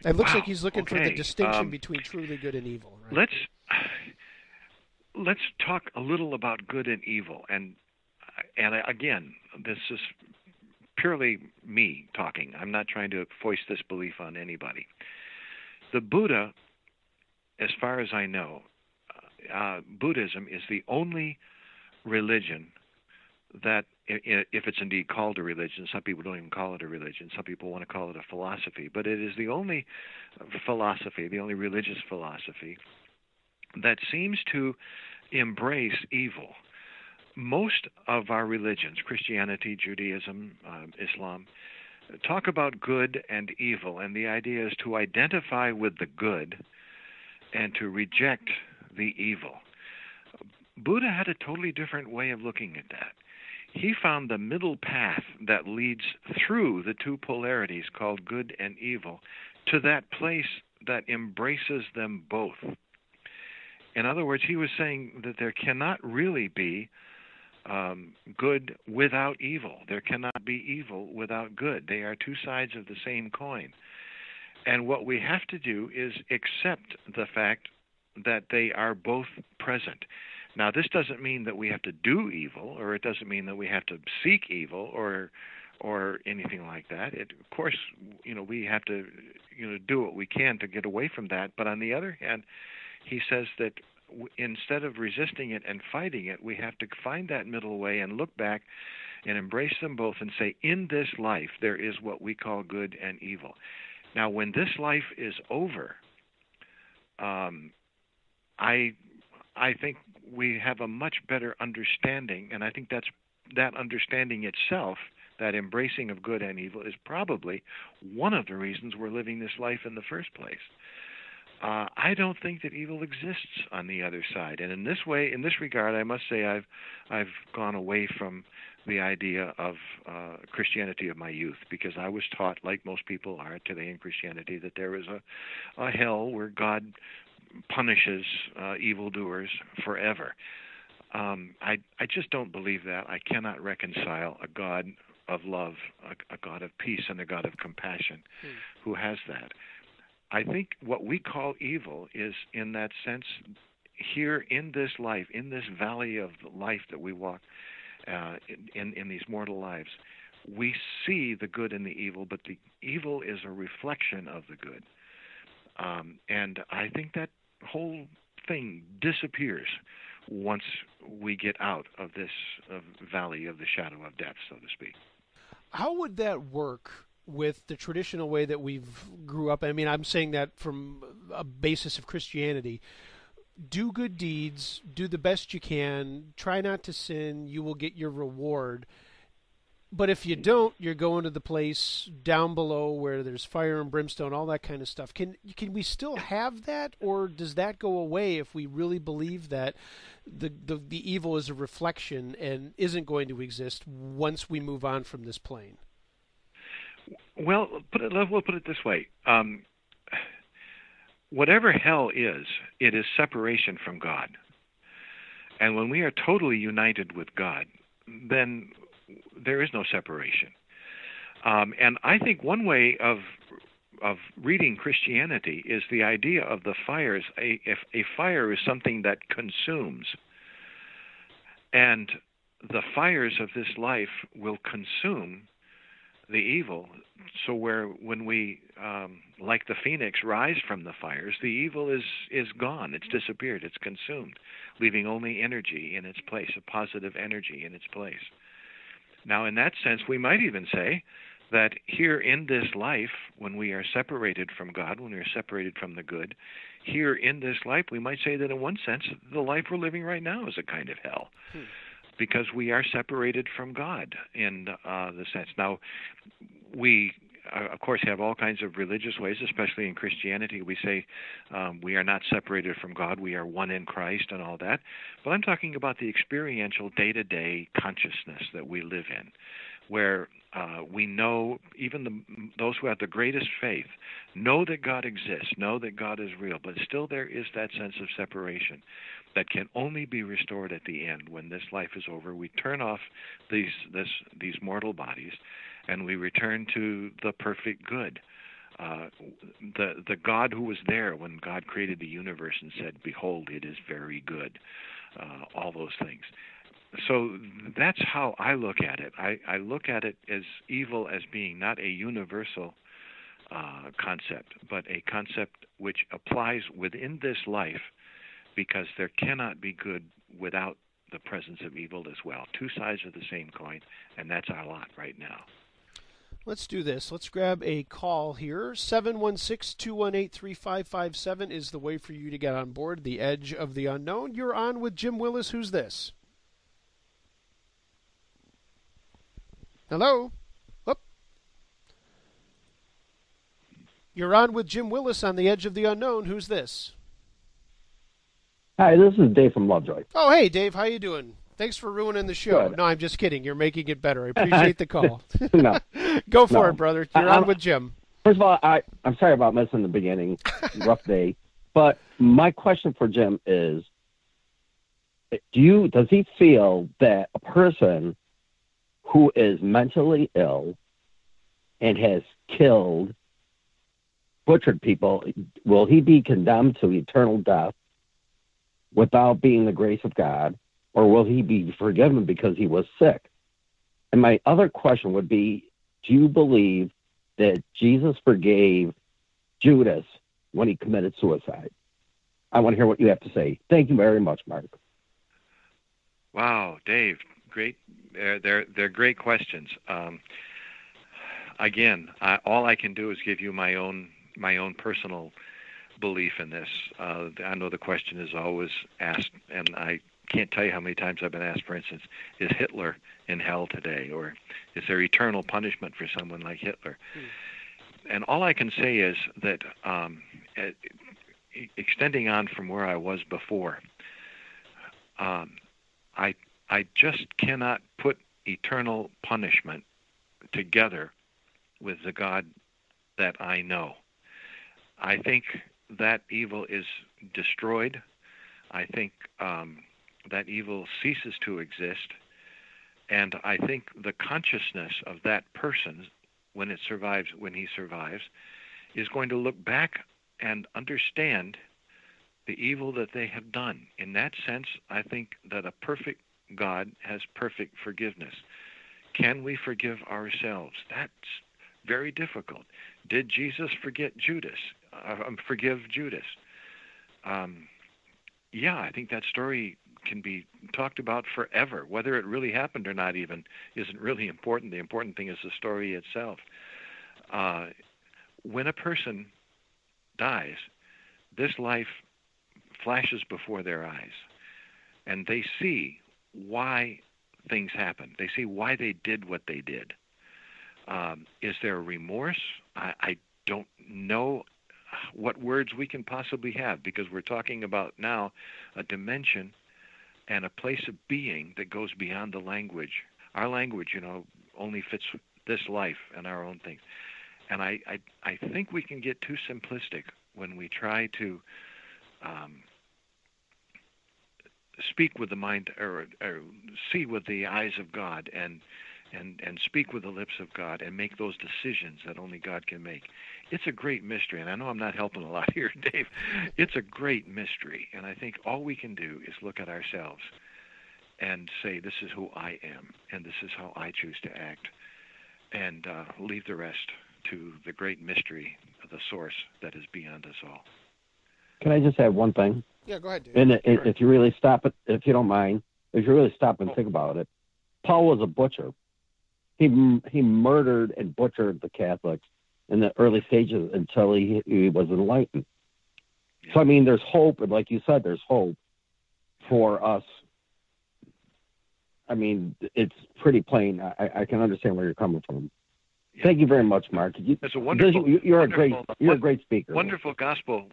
It looks like he's looking for the distinction between truly good and evil. Right? Let's talk a little about good and evil, and again, this is purely me talking. I'm not trying to foist this belief on anybody. The Buddha, as far as I know, Buddhism is the only religion that, if it's indeed called a religion, some people don't even call it a religion, some people want to call it a philosophy, but it is the only philosophy, the only religious philosophy that seems to embrace evil. Most of our religions, Christianity, Judaism, Islam, talk about good and evil, and the idea is to identify with the good and to reject the evil. Buddha had a totally different way of looking at that. He found the middle path that leads through the two polarities called good and evil to that place that embraces them both. In other words, he was saying that there cannot really be good without evil. There cannot be evil without good. They are two sides of the same coin. And what we have to do is accept the fact that they are both present. Now, this doesn't mean that we have to do evil, or it doesn't mean that we have to seek evil, or or anything like that. Of course, we have to, do what we can to get away from that. But on the other hand, he says that instead of resisting it and fighting it, we have to find that middle way and look back and embrace them both and say, in this life, there is what we call good and evil. Now, when this life is over, I think we have a much better understanding, and I think that understanding itself, that embracing of good and evil, is probably one of the reasons we're living this life in the first place. I don't think that evil exists on the other side, and in this regard, I must say I've gone away from the idea of Christianity of my youth, because I was taught, like most people are today in Christianity, that there is a hell where God punishes evildoers forever. I just don't believe that. I cannot reconcile a God of love, a God of peace, and a God of compassion who has that. I think what we call evil is, in that sense, here in this life, in this valley of life that we walk in these mortal lives, we see the good and the evil, but the evil is a reflection of the good. And I think that whole thing disappears once we get out of this valley of the shadow of death, so to speak. How would that work with the traditional way that we've grew up? I mean, I'm saying that from a basis of Christianity. Do good deeds, do the best you can, try not to sin, you will get your reward. But if you don't, you're going to the place down below where there's fire and brimstone, all that kind of stuff. Can we still have that, or does that go away if we really believe that the evil is a reflection and isn't going to exist once we move on from this plane? Well, we'll put it this way. Whatever hell is, it is separation from God. And when we are totally united with God, then there is no separation. And I think one way of reading Christianity is the idea of the fires. If a fire is something that consumes, and the fires of this life will consume the evil, so when we, like the phoenix, rise from the fires, the evil is gone, it's disappeared, it's consumed, leaving only energy in its place, a positive energy in its place. Now, in that sense, we might even say that here in this life, when we are separated from God, when we are separated from the good, here in this life, we might say that in one sense, the life we're living right now is a kind of hell. Because we are separated from God in the sense. Now, we, of course, have all kinds of religious ways, especially in Christianity. We say we are not separated from God, we are one in Christ and all that. But I'm talking about the experiential day-to-day consciousness that we live in, where we know, even those who have the greatest faith, know that God exists, know that God is real, but still there is that sense of separation that can only be restored at the end. When this life is over, we turn off these mortal bodies, and we return to the perfect good. The God who was there when God created the universe and said, "Behold, it is very good." All those things. So that's how I look at it. I look at it as evil as being not a universal concept, but a concept which applies within this life, because there cannot be good without the presence of evil as well. Two sides of the same coin, and that's our lot right now. Let's do this. Let's grab a call here. 716-218-3557 is the way for you to get on board the Edge of the Unknown. You're on with Jim Willis. Who's this? Hello? Whoop. You're on with Jim Willis on the Edge of the Unknown. Who's this? Hi, this is Dave from Lovejoy. Oh, hey, Dave. How you doing? Thanks for ruining the show. Good. No, I'm just kidding. You're making it better. I appreciate the call. No. Go for it, brother. You're on with Jim. First of all, I'm sorry about missing the beginning. Rough day. But my question for Jim is, does he feel that a person who is mentally ill and has butchered people, will he be condemned to eternal death without being the grace of God, or will he be forgiven because he was sick? And my other question would be, do you believe that Jesus forgave Judas when he committed suicide? I want to hear what you have to say. Thank you very much, Mark. Wow, Dave, great. They're great questions. Again, all I can do is give you my own personal belief in this. I know the question is always asked, and I can't tell you how many times I've been asked, for instance, is Hitler in hell today? Or is there eternal punishment for someone like Hitler? And all I can say is that extending on from where I was before, I just cannot put eternal punishment together with the God that I know. I think that evil is destroyed. I think that evil ceases to exist. And I think the consciousness of that person, when he survives, is going to look back and understand the evil that they have done. In that sense, I think that a perfect God has perfect forgiveness. Can we forgive ourselves? That's very difficult. Did Jesus forgive Judas? Yeah, I think that story can be talked about forever. Whether it really happened or not even isn't really important. The important thing is the story itself. When a person dies, this life flashes before their eyes, and they see why things happen. They see why they did what they did. Is there a remorse? I don't know what words we can possibly have, because we're talking about now a dimension and a place of being that goes beyond the language. Our language, only fits this life and our own things. And I think we can get too simplistic when we try to speak with the mind or see with the eyes of God and speak with the lips of God and make those decisions that only God can make. It's a great mystery, and I know I'm not helping a lot here, Dave. It's a great mystery, and I think all we can do is look at ourselves and say, this is who I am, and this is how I choose to act, and leave the rest to the great mystery of the source that is beyond us all. Can I just add one thing? Yeah, go ahead, Dave. And if you really stop it, if you don't mind, if you really stop and think about it, Paul was a butcher. He murdered and butchered the Catholics in the early stages until he was enlightened. Yeah. So, I mean, there's hope, and like you said, there's hope for us. I mean, it's pretty plain. I can understand where you're coming from. Yeah. Thank you very much, Mark. It's a wonderful. You're a great speaker. Wonderful gospel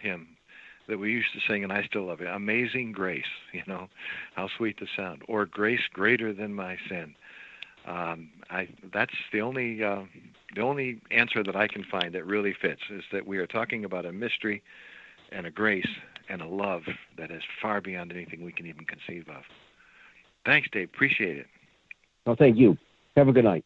hymn that we used to sing, and I still love it. Amazing Grace. How sweet the sound. Or Grace Greater Than My Sin. That's the only answer that I can find that really fits, is that we are talking about a mystery and a grace and a love that is far beyond anything we can even conceive of. Thanks, Dave. Appreciate it. Well, thank you. Have a good night.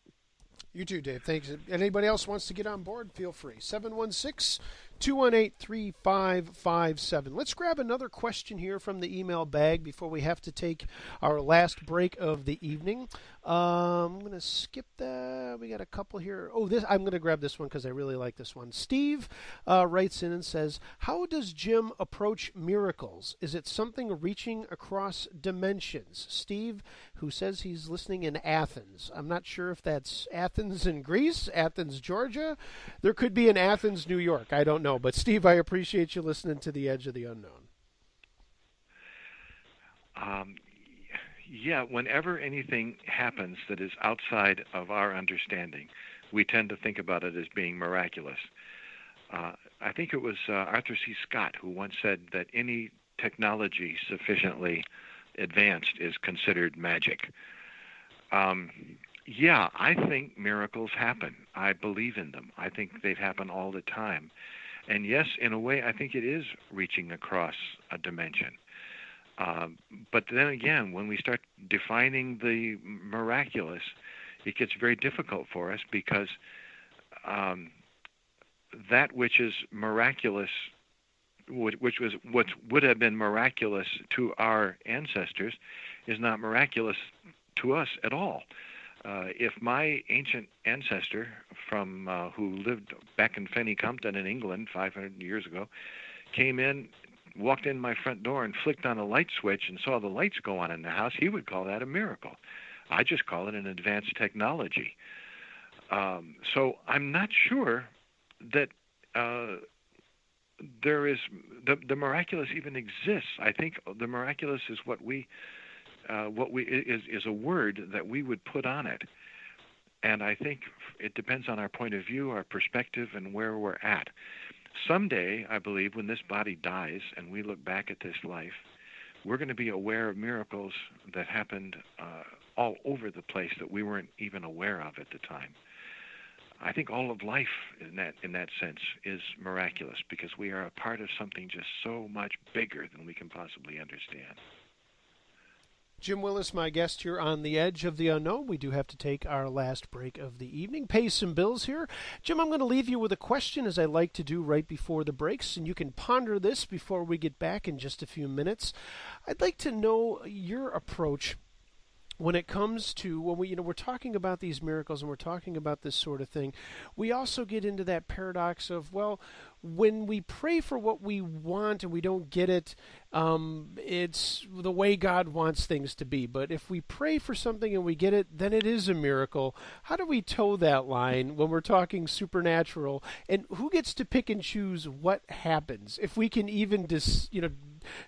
You too, Dave. Thanks. Anybody else wants to get on board, feel free. 716-218-3557. Let's grab another question here from the email bag before we have to take our last break of the evening. I'm going to skip that. We got a couple here. I'm going to grab this one because I really like this one. Steve writes in and says, how does Jim approach miracles? Is it something reaching across dimensions? Steve, who says he's listening in Athens. I'm not sure if that's Athens in Greece, Athens, Georgia. There could be an Athens, New York. I don't know. But Steve, I appreciate you listening to The Edge of the Unknown. Yeah, whenever anything happens that is outside of our understanding, we tend to think about it as being miraculous. I think it was Arthur C. Scott who once said that any technology sufficiently advanced is considered magic. Yeah, I think miracles happen. I believe in them. I think they happen all the time. And yes, in a way, I think it is reaching across a dimension. But then again, when we start defining the miraculous, it gets very difficult for us, because that which is miraculous, which was what would have been miraculous to our ancestors, is not miraculous to us at all. if my ancient ancestor from who lived back in Fenny-Compton in England 500 years ago came in, walked in my front door and flicked on a light switch and saw the lights go on in the house, he would call that a miracle. I just call it an advanced technology. So I'm not sure that there is the miraculous even exists. I think the miraculous is what is a word that we would put on it. And I think it depends on our point of view, our perspective, and where we're at. Someday, I believe, when this body dies and we look back at this life, we're going to be aware of miracles that happened all over the place that we weren't even aware of at the time. I think all of life in that sense is miraculous because we are a part of something just so much bigger than we can possibly understand. Jim Willis, my guest here on The Edge of the Unknown. We do have to take our last break of the evening, pay some bills here. Jim, I'm going to leave you with a question, as I like to do right before the breaks, and you can ponder this before we get back in just a few minutes. I'd like to know your approach when it comes to, when we're talking about these miracles and we're talking about this sort of thing, we also get into that paradox of, well, when we pray for what we want and we don't get it, it's the way God wants things to be. But if we pray for something and we get it, then it is a miracle. How do we toe that line when we're talking supernatural? And who gets to pick and choose what happens? If we can even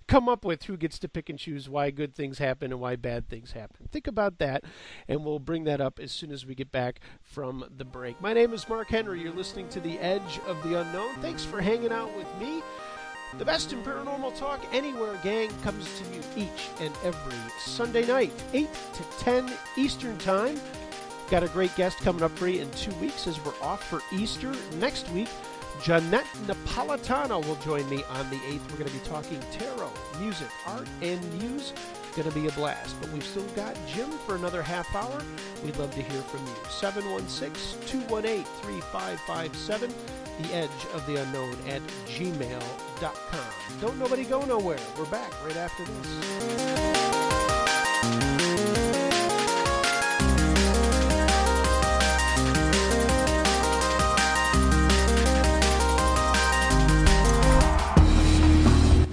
come up with who gets to pick and choose why good things happen and why bad things happen. Think about that, and we'll bring that up as soon as we get back from the break. My name is Mark Henry. You're listening to The Edge of the Unknown. Thanks for hanging out with me. The best in paranormal talk anywhere, gang, comes to you each and every Sunday night, 8 to 10 Eastern Time. Got a great guest coming up for you in 2 weeks as we're off for Easter. Next week, Jeanette Napolitano will join me on the 8th. We're going to be talking tarot, music, art, and news. It's going to be a blast. But we've still got Jim for another half hour. We'd love to hear from you. 716-218-3557. The Edge of the Unknown at gmail.com. Don't nobody go nowhere. We're back right after this.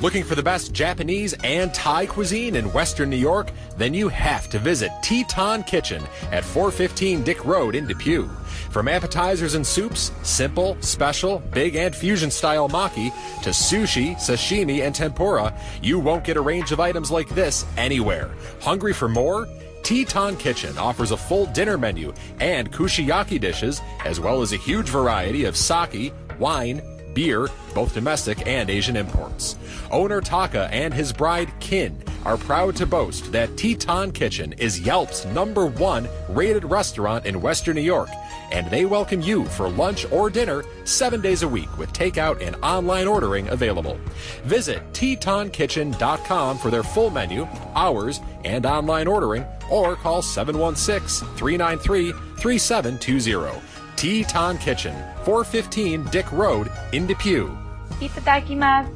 Looking for the best Japanese and Thai cuisine in Western New York? Then you have to visit Teton Kitchen at 415 Dick Road in Depew. From appetizers and soups, simple, special, big, and fusion-style maki, to sushi, sashimi, and tempura, you won't get a range of items like this anywhere. Hungry for more? Teton Kitchen offers a full dinner menu and kushiyaki dishes, as well as a huge variety of sake, wine, beer, both domestic and Asian imports. Owner Taka and his bride Kin are proud to boast that Teton Kitchen is Yelp's #1 rated restaurant in Western New York, and they welcome you for lunch or dinner 7 days a week with takeout and online ordering available. Visit TetonKitchen.com for their full menu, hours, and online ordering, or call 716-393-3720. Teton Kitchen, 415 Dick Road in Depew. Itadakimasu.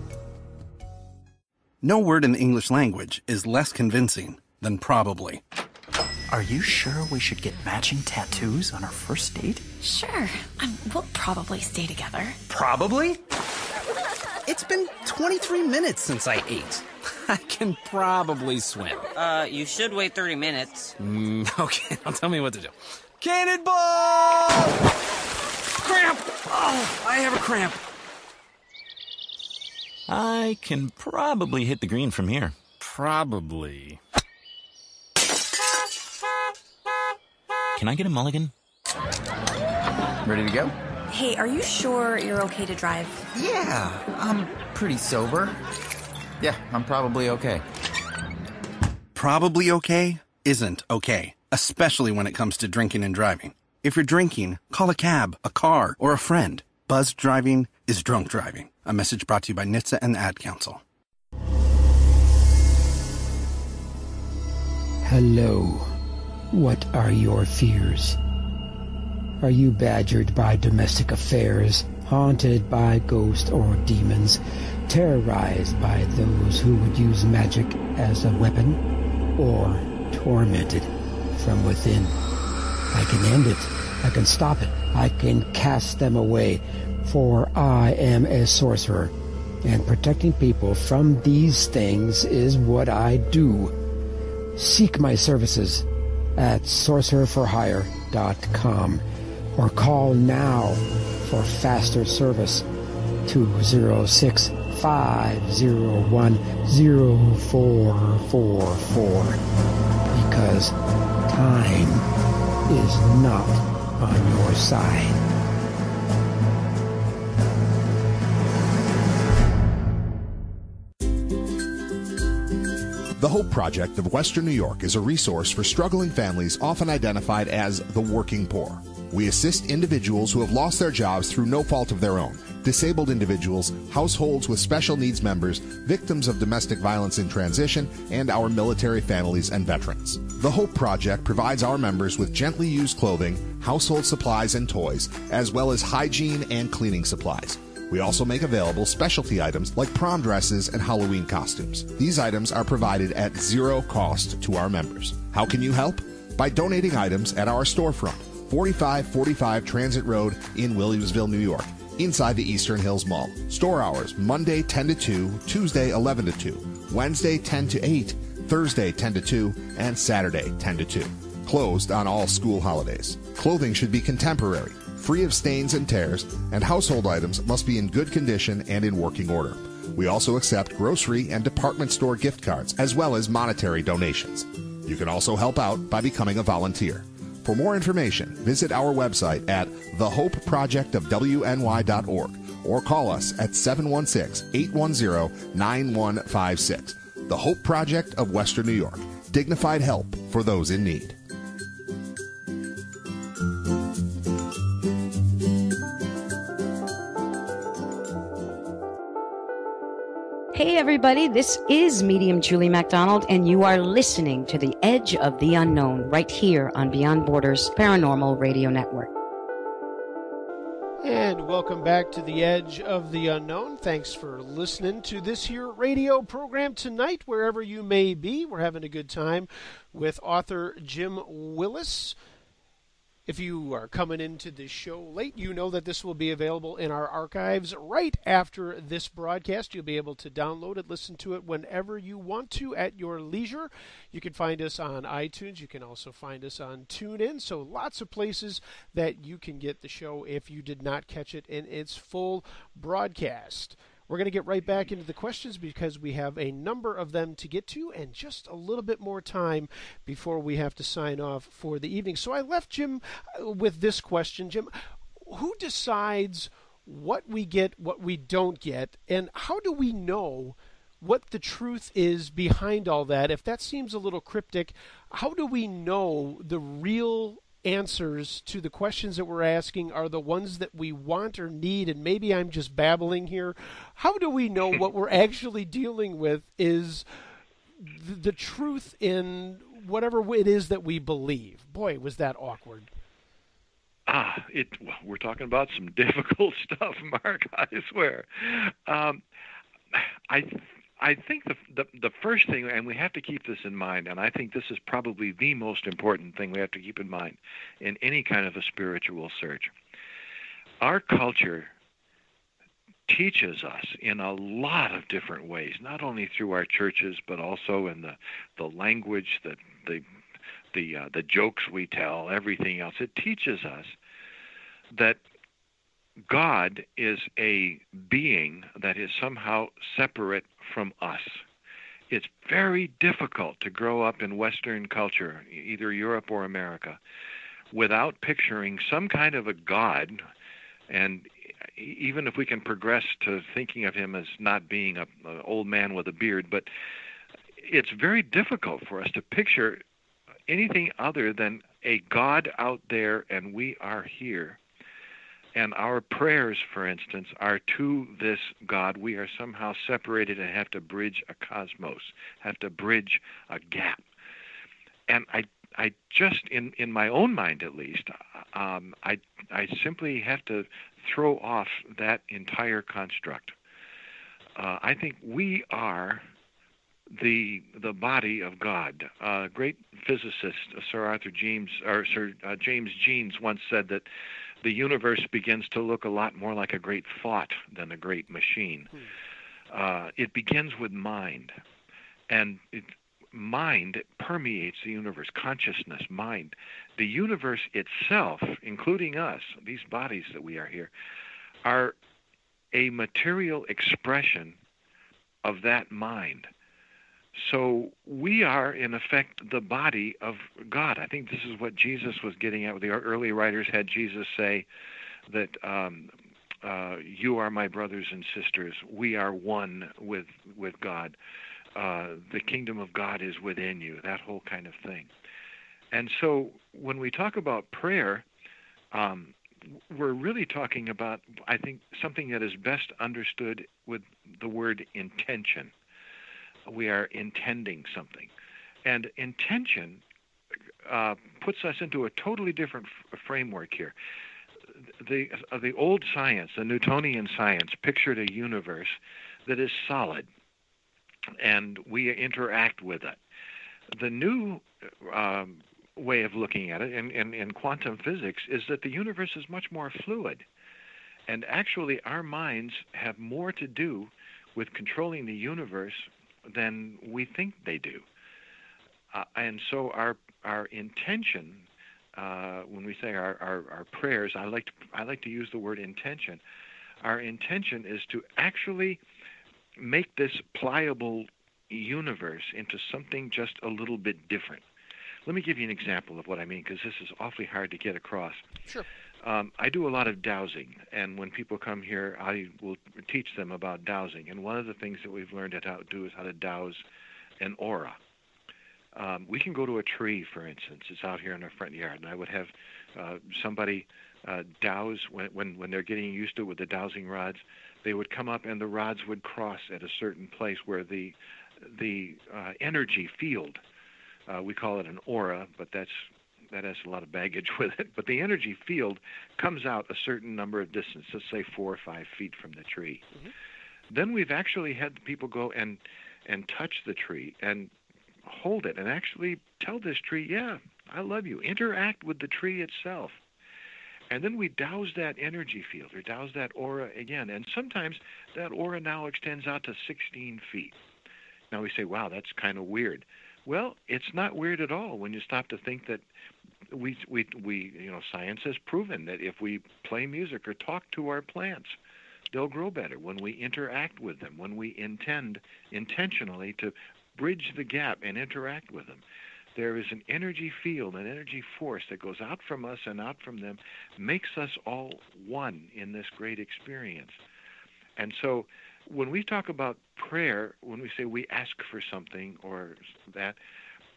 No word in the English language is less convincing than probably. Are you sure we should get matching tattoos on our first date? Sure. We'll probably stay together. Probably? It's been 23 minutes since I ate. I can probably swim. You should wait 30 minutes. Okay, now tell me what to do. Cannonball! Cramp! Oh, I have a cramp. I can probably hit the green from here. Probably. Can I get a mulligan? Ready to go? Hey, are you sure you're okay to drive? Yeah, I'm pretty sober. Yeah, I'm probably okay. Probably okay isn't okay, especially when it comes to drinking and driving. If you're drinking, call a cab, a car, or a friend. Buzzed driving is drunk driving. A message brought to you by NHTSA and the Ad Council. Hello. What are your fears? Are you badgered by domestic affairs, haunted by ghosts or demons, terrorized by those who would use magic as a weapon, or tormented from within? I can end it. I can stop it. I can cast them away. For I am a sorcerer, and protecting people from these things is what I do. Seek my services at sorcererforhire.com or call now for faster service 206-501-0444, because time is not on your side. The Hope Project of Western New York is a resource for struggling families often identified as the working poor. We assist individuals who have lost their jobs through no fault of their own, disabled individuals, households with special needs members, victims of domestic violence in transition, and our military families and veterans. The Hope Project provides our members with gently used clothing, household supplies and toys, as well as hygiene and cleaning supplies. We also make available specialty items like prom dresses and Halloween costumes. These items are provided at zero cost to our members. How can you help? By donating items at our storefront, 4545 Transit Road in Williamsville, New York, inside the Eastern Hills Mall. Store hours, Monday 10 to 2, Tuesday 11 to 2, Wednesday 10 to 8, Thursday 10 to 2, and Saturday 10 to 2. Closed on all school holidays. Clothing should be contemporary, free of stains and tears, and household items must be in good condition and in working order. We also accept grocery and department store gift cards, as well as monetary donations. You can also help out by becoming a volunteer. For more information, visit our website at thehopeprojectofwny.org or call us at 716-810-9156. The Hope Project of Western New York. Dignified help for those in need. Hey everybody, this is Medium Julie MacDonald, and you are listening to The Edge of the Unknown right here on Beyond Borders Paranormal Radio Network. And welcome back to The Edge of the Unknown. Thanks for listening to this here radio program tonight, wherever you may be. We're having a good time with author Jim Willis. If you are coming into this show late, you know that this will be available in our archives right after this broadcast. You'll be able to download it, listen to it whenever you want to at your leisure. You can find us on iTunes. You can also find us on TuneIn. So lots of places that you can get the show if you did not catch it in its full broadcast. We're going to get right back into the questions because we have a number of them to get to and just a little bit more time before we have to sign off for the evening. So I left Jim with this question. Jim, who decides what we get, what we don't get, and how do we know what the truth is behind all that? If that seems a little cryptic, how do we know the real answers to the questions that we're asking are the ones that we want or need? And maybe I'm just babbling here. How do we know what we're actually dealing with is the truth in whatever it is that we believe? Boy, was that awkward. We're talking about some difficult stuff, Mark, I swear. I think the first thing, and we have to keep this in mind, and I think this is probably the most important thing we have to keep in mind in any kind of a spiritual search. Our culture teaches us in a lot of different ways, not only through our churches, but also in the language, the jokes we tell, everything else. It teaches us that God is a being that is somehow separate from us. It's very difficult to grow up in Western culture, either Europe or America, without picturing some kind of a God. And even if we can progress to thinking of him as not being an old man with a beard, but it's very difficult for us to picture anything other than a God out there and we are here. And our prayers, for instance, are to this God. We are somehow separated and have to bridge a cosmos, have to bridge a gap. And I just, in my own mind at least, I simply have to throw off that entire construct. I think we are the body of God. Great physicist Sir James Jeans once said that the universe begins to look a lot more like a great thought than a great machine. It begins with mind, and mind permeates the universe. Consciousness, mind. The universe itself, including us, these bodies that we are here, are a material expression of that mind. So we are, in effect, the body of God. I think this is what Jesus was getting at. The early writers had Jesus say that you are my brothers and sisters. We are one with God. The kingdom of God is within you, that whole kind of thing. And so when we talk about prayer, we're really talking about, I think, something that is best understood with the word intention. We are intending something. And intention puts us into a totally different framework here. The old science, the Newtonian science, pictured a universe that is solid, and we interact with it. The new way of looking at it in quantum physics is that the universe is much more fluid. And actually, our minds have more to do with controlling the universe than we think they do. And so our intention, when we say our prayers, I like to use the word intention. Our intention is to actually make this pliable universe into something just a little bit different. Let me give you an example of what I mean, because this is awfully hard to get across. Sure. I do a lot of dowsing, and when people come here, I will teach them about dowsing. And one of the things that we've learned how to do is how to dowse an aura. We can go to a tree, for instance. It's out here in our front yard, and I would have somebody dowse when they're getting used to it with the dowsing rods. They would come up, and the rods would cross at a certain place where the energy field, we call it an aura, but that has a lot of baggage with it. But the energy field comes out a certain number of distance, let's say 4 or 5 feet from the tree. Mm-hmm. Then we've actually had people go and touch the tree and hold it and actually tell this tree, yeah, I love you. Interact with the tree itself. And then we douse that energy field or douse that aura again. And sometimes that aura now extends out to 16 feet. Now we say, wow, that's kind of weird. Well, it's not weird at all when you stop to think that we science has proven that if we play music or talk to our plants, they'll grow better when we interact with them, when we intend intentionally to bridge the gap and interact with them. There is an energy field, an energy force that goes out from us and out from them, makes us all one in this great experience. And so when we talk about prayer, when we say we ask for something or that,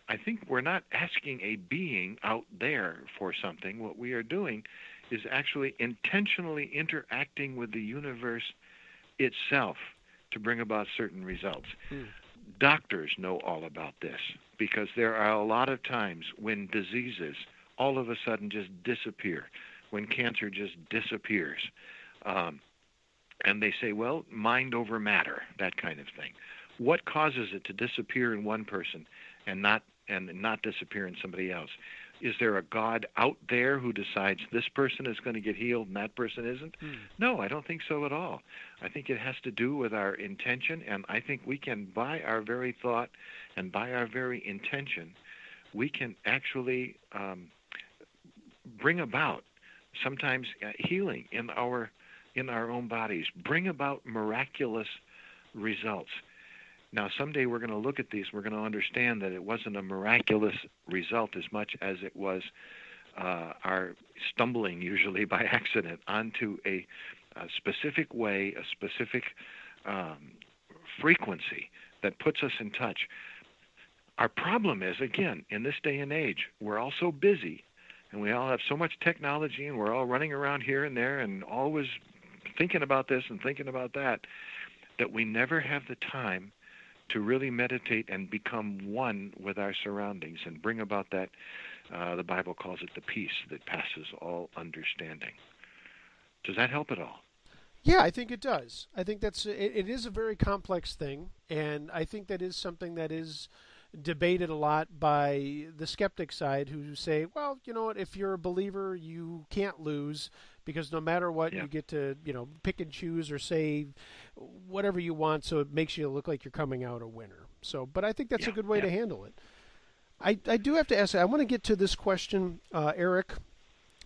I think we're not asking a being out there for something. What we are doing is actually intentionally interacting with the universe itself to bring about certain results. Doctors know all about this because there are a lot of times when diseases all of a sudden just disappear, when cancer just disappears. And they say, well, mind over matter, that kind of thing. What causes it to disappear in one person and not disappear in somebody else? Is there a God out there who decides this person is going to get healed and that person isn't? No, I don't think so at all. I think it has to do with our intention, and I think we can, by our very thought and by our very intention, we can actually bring about sometimes healing in our own bodies, bring about miraculous results. Now, someday we're going to look at these. We're going to understand that it wasn't a miraculous result as much as it was our stumbling, usually by accident, onto a specific way, a specific frequency that puts us in touch. Our problem is, again, in this day and age, we're all so busy, and we all have so much technology, and we're all running around here and there and always thinking about this and thinking about that, that we never have the time to really meditate and become one with our surroundings and bring about that, the Bible calls it the peace that passes all understanding. Does that help at all? Yeah, I think it does. I think it is a very complex thing, and I think that is something that is debated a lot by the skeptic side, who say, well, you know what, if you're a believer, you can't lose, because no matter what, you get to, pick and choose or say whatever you want, so it makes you look like you're coming out a winner. So, but I think that's a good way to handle it. I do have to ask, I want to get to this question, Eric,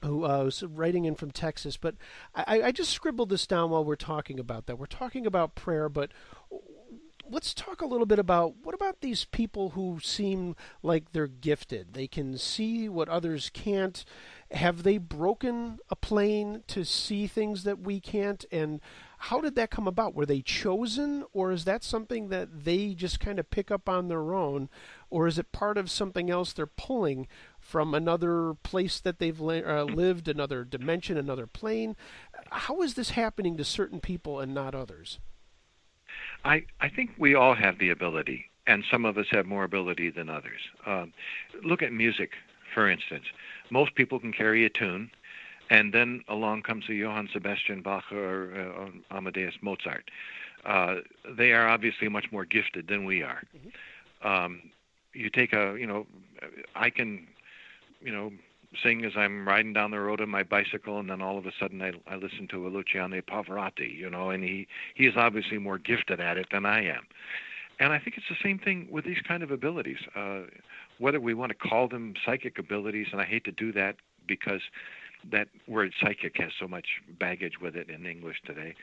who was writing in from Texas, but I just scribbled this down while we're talking about that. We're talking about prayer, but let's talk a little bit about, what about these people who seem like they're gifted? They can see what others can't. Have they broken a plane to see things that we can't? And how did that come about? Were they chosen, or is that something that they just kind of pick up on their own? Or is it part of something else they're pulling from another place that they've lived, another dimension, another plane? How is this happening to certain people and not others? I think we all have the ability, and some of us have more ability than others. Look at music, for instance. Most people can carry a tune, and then along comes a Johann Sebastian Bach or Amadeus Mozart. They are obviously much more gifted than we are. You take I can, sing as I'm riding down the road on my bicycle, and then all of a sudden I listen to a Luciano Pavarotti, and he is obviously more gifted at it than I am. And I think it's the same thing with these kind of abilities, whether we want to call them psychic abilities, and I hate to do that because that word psychic has so much baggage with it in English today.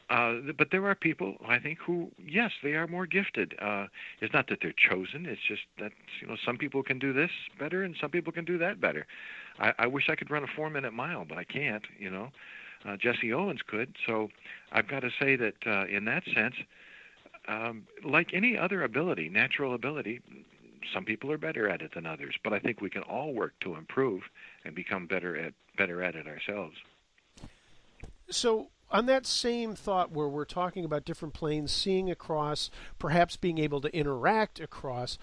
But there are people, I think, who, yes, they are more gifted. It's not that they're chosen. It's just that, some people can do this better and some people can do that better. I wish I could run a 4-minute mile, but I can't, Jesse Owens could. So I've got to say that in that sense, like any other ability, natural ability, some people are better at it than others. But I think we can all work to improve and become better at it ourselves. So on that same thought, where we're talking about different planes, seeing across, perhaps being able to interact across,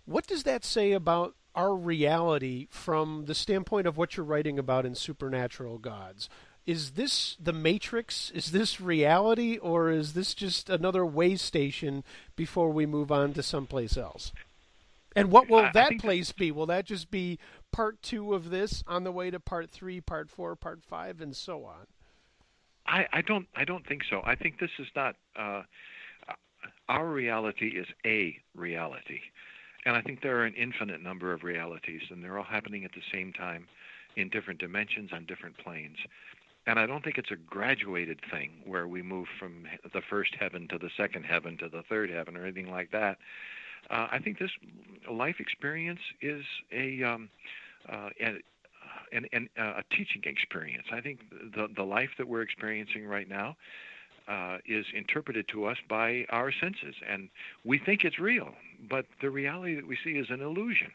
what does that say about our reality from the standpoint of what you're writing about in Supernatural Gods? Is this the Matrix? Is this reality? Or is this just another way station before we move on to someplace else? And what will that place be? Will that just be part 2 of this on the way to part 3, part 4, part 5, and so on? I don't think so. I think this is not our reality is a reality, and I think there are an infinite number of realities, and they're all happening at the same time in different dimensions on different planes. And I don't think it's a graduated thing where we move from the first heaven to the second heaven to the third heaven or anything like that. I think this life experience is a teaching experience. I think the life that we're experiencing right now is interpreted to us by our senses, and we think it's real, but the reality that we see is an illusion.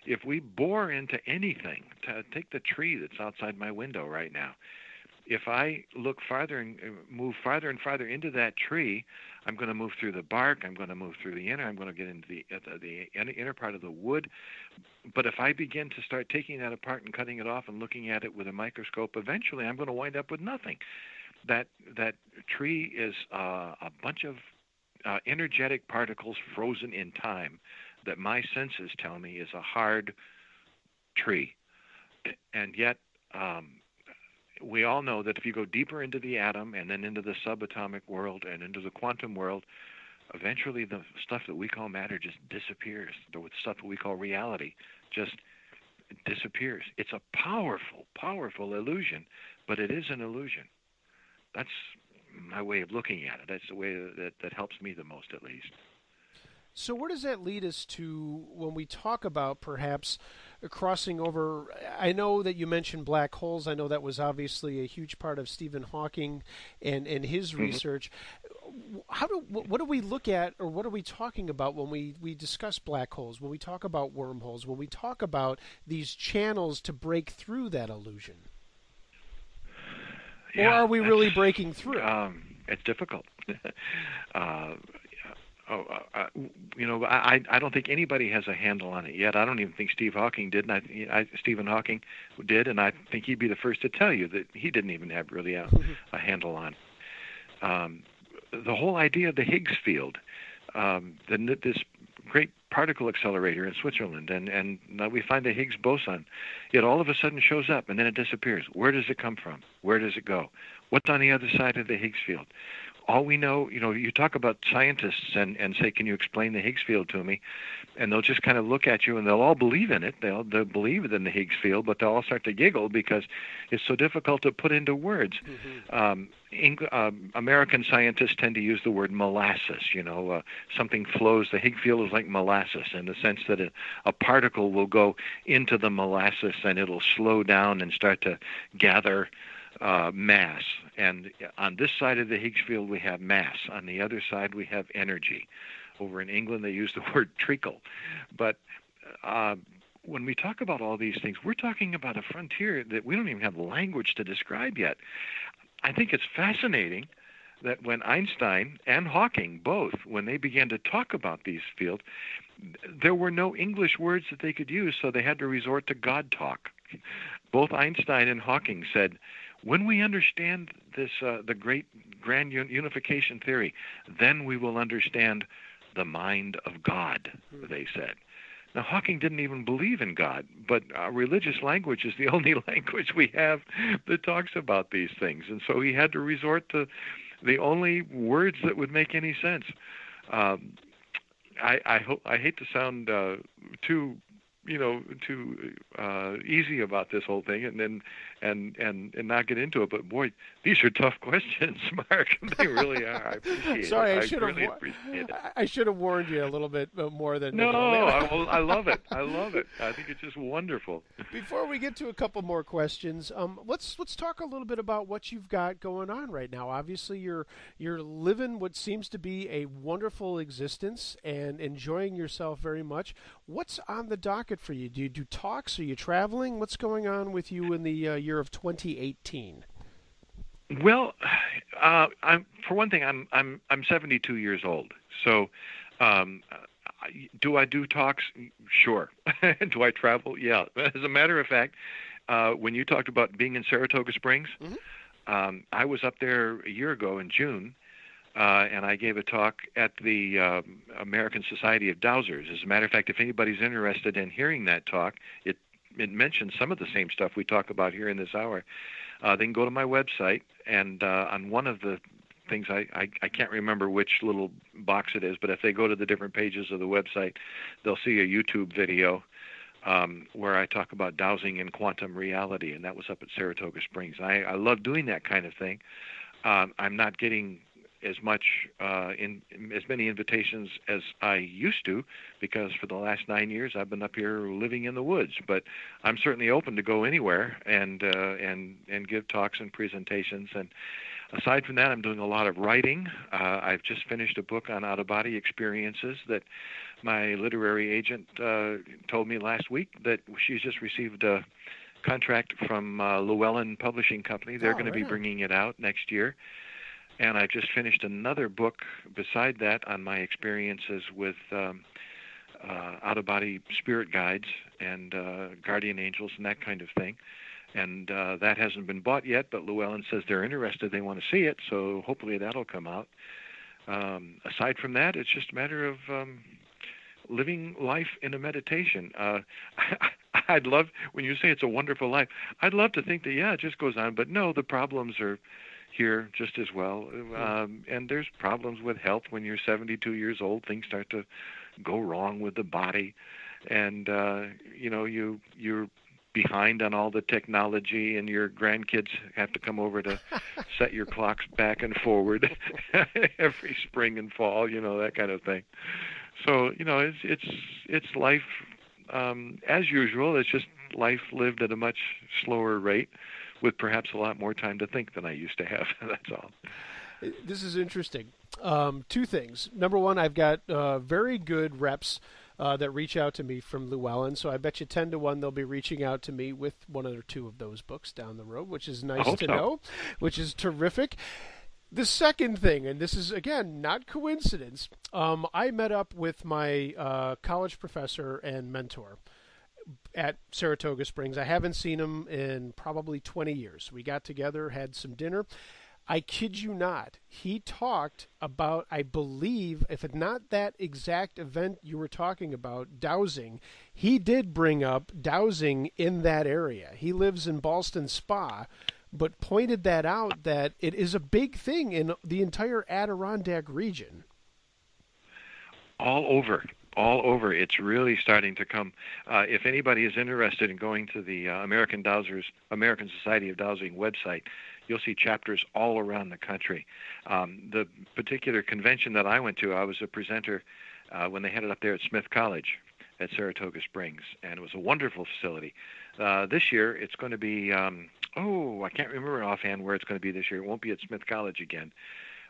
If we bore into anything, take the tree that's outside my window right now, if I look farther and move farther and farther into that tree, I'm going to move through the bark, I'm going to move through the inner, I'm going to get into the inner part of the wood. But if I begin to start taking that apart and cutting it off and looking at it with a microscope, eventually I'm going to wind up with nothing. That tree is a bunch of energetic particles frozen in time that my senses tell me is a hard tree. And yet we all know that if you go deeper into the atom and then into the subatomic world and into the quantum world, eventually the stuff that we call matter just disappears. The stuff that we call reality just disappears. It's a powerful, powerful illusion, but it is an illusion. That's my way of looking at it. That's the way that helps me the most, at least. So where does that lead us to when we talk about perhaps crossing over? I know that you mentioned black holes. I know that was obviously a huge part of Stephen Hawking and his research. What do we look at, or what are we talking about when we discuss black holes, when we talk about wormholes, when we talk about these channels to break through that illusion? Or are we really breaking through? It's difficult. I don't think anybody has a handle on it yet. I don't even think Stephen Hawking did, and I think he'd be the first to tell you that he didn't even have really a handle on it. The whole idea of the Higgs field, this great particle accelerator in Switzerland, and now we find the Higgs boson. It all of a sudden shows up, and then it disappears. Where does it come from? Where does it go? What's on the other side of the Higgs field? All we know, you talk about scientists and say, can you explain the Higgs field to me? And they'll just kind of look at you, and they'll all believe in it. They'll believe in the Higgs field, but they'll all start to giggle because it's so difficult to put into words. American scientists tend to use the word molasses. Something flows. The Higgs field is like molasses in the sense that a particle will go into the molasses and it'll slow down and start to gather mass. And on this side of the Higgs field, we have mass. On the other side, we have energy. Over in England, they use the word treacle. But when we talk about all these things, we're talking about a frontier that we don't even have language to describe yet. I think it's fascinating that when Einstein and Hawking both, when they began to talk about these fields, there were no English words that they could use, so they had to resort to God talk. Both Einstein and Hawking said, when we understand this, the great grand unification theory, then we will understand the mind of God, they said. Now, Hawking didn't even believe in God, but religious language is the only language we have that talks about these things. And so he had to resort to the only words that would make any sense. I hate to sound too easy about this whole thing and not get into it, but boy, these are tough questions, Mark. They really are. I appreciate it. Sorry, I should have warned you a little bit more than. No, I love it. I love it. I think it's just wonderful. Before we get to a couple more questions, let's talk a little bit about what you've got going on right now. Obviously, you're living what seems to be a wonderful existence and enjoying yourself very much. What's on the docket for you? Do you do talks? Are you traveling? What's going on with you in the year of 2018? Well, for one thing, I'm 72 years old. So, do I do talks? Sure. Do I travel? Yeah. As a matter of fact, when you talked about being in Saratoga Springs, I was up there a year ago in June. And I gave a talk at the American Society of Dowsers. As a matter of fact, if anybody's interested in hearing that talk, it mentions some of the same stuff we talk about here in this hour. They can go to my website, and on one of the things, I can't remember which little box it is, but if they go to the different pages of the website, they'll see a YouTube video where I talk about dowsing in quantum reality, and that was up at Saratoga Springs. I love doing that kind of thing. I'm not getting as many invitations as I used to, because for the last 9 years I've been up here living in the woods. But I'm certainly open to go anywhere and give talks and presentations. And aside from that, I'm doing a lot of writing. I've just finished a book on out-of-body experiences that my literary agent told me last week that she's just received a contract from Llewellyn Publishing Company. They're going to be bringing it out next year. And I just finished another book beside that on my experiences with out-of-body spirit guides and guardian angels and that kind of thing. And that hasn't been bought yet, but Llewellyn says they're interested. They want to see it, so hopefully that'll come out. Aside from that, it's just a matter of living life in a meditation. I'd love, when you say it's a wonderful life, I'd love to think that, yeah, it just goes on. But no, the problems are here just as well. And there's problems with health when you're 72 years old. Things start to go wrong with the body. And, you're behind on all the technology, and your grandkids have to come over to set your clocks back and forward every spring and fall, that kind of thing. So, it's life as usual. It's just life lived at a much slower rate, with perhaps a lot more time to think than I used to have. That's all. This is interesting. Two things. Number one, I've got very good reps that reach out to me from Llewellyn, so I bet you 10 to 1 they'll be reaching out to me with one or two of those books down the road, which is nice to know, which is terrific. The second thing, and this is, again, not coincidence, I met up with my college professor and mentor at Saratoga Springs. I haven't seen him in probably 20 years. We got together, had some dinner. I kid you not, he talked about, I believe, if it's not that exact event you were talking about, dowsing, he did bring up dowsing in that area. He lives in Ballston Spa, but pointed that out, that it is a big thing in the entire Adirondack region. All over. It's really starting to come. If anybody is interested in going to the American Society of Dowsing website, you'll see chapters all around the country. The particular convention that I went to, I was a presenter when they had it up there at Smith College at Saratoga Springs, and it was a wonderful facility. This year, it's going to be, I can't remember offhand where it's going to be this year. It won't be at Smith College again.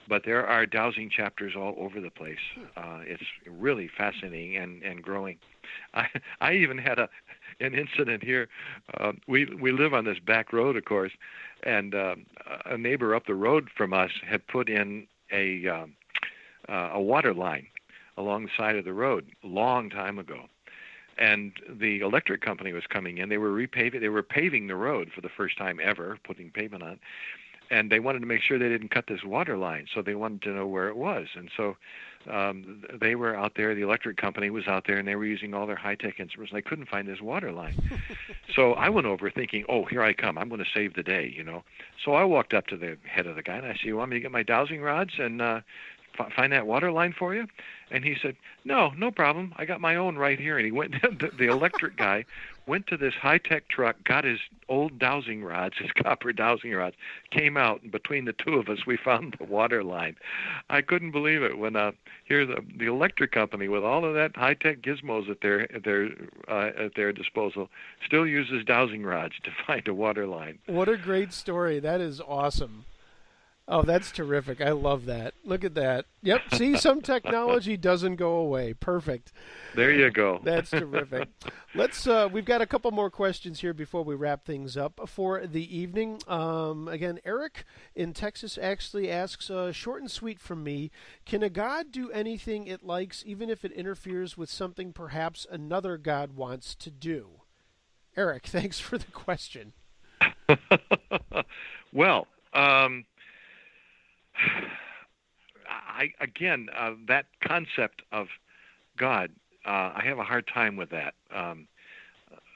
But there are dowsing chapters all over the place. It's really fascinating and growing. I even had an incident here. We live on this back road, of course, and a neighbor up the road from us had put in a water line along the side of the road a long time ago. And the electric company was coming in. They were paving the road for the first time ever, putting pavement on. And they wanted to make sure they didn't cut this water line, so they wanted to know where it was. And so they were out there, the electric company was out there, and they were using all their high-tech instruments, and they couldn't find this water line. So I went over thinking, here I come. I'm going to save the day, So I walked up to the head of the guy, and I said, you want me to get my dowsing rods and find that water line for you? And he said, no problem. I got my own right here. And he went, the electric guy went to this high-tech truck, got his old dowsing rods, his copper dowsing rods, came out, and between the two of us, we found the water line. I couldn't believe it when here the electric company, with all of that high-tech gizmos at their disposal, still uses dowsing rods to find a water line. What a great story. That is awesome. Oh, that's terrific. I love that. Look at that. Yep. See, some technology doesn't go away. Perfect. There you go. That's terrific. We've got a couple more questions here before we wrap things up for the evening. Again, Eric in Texas actually asks, short and sweet from me, can a god do anything it likes, even if it interferes with something perhaps another god wants to do? Eric, thanks for the question. Well, that concept of God, I have a hard time with that,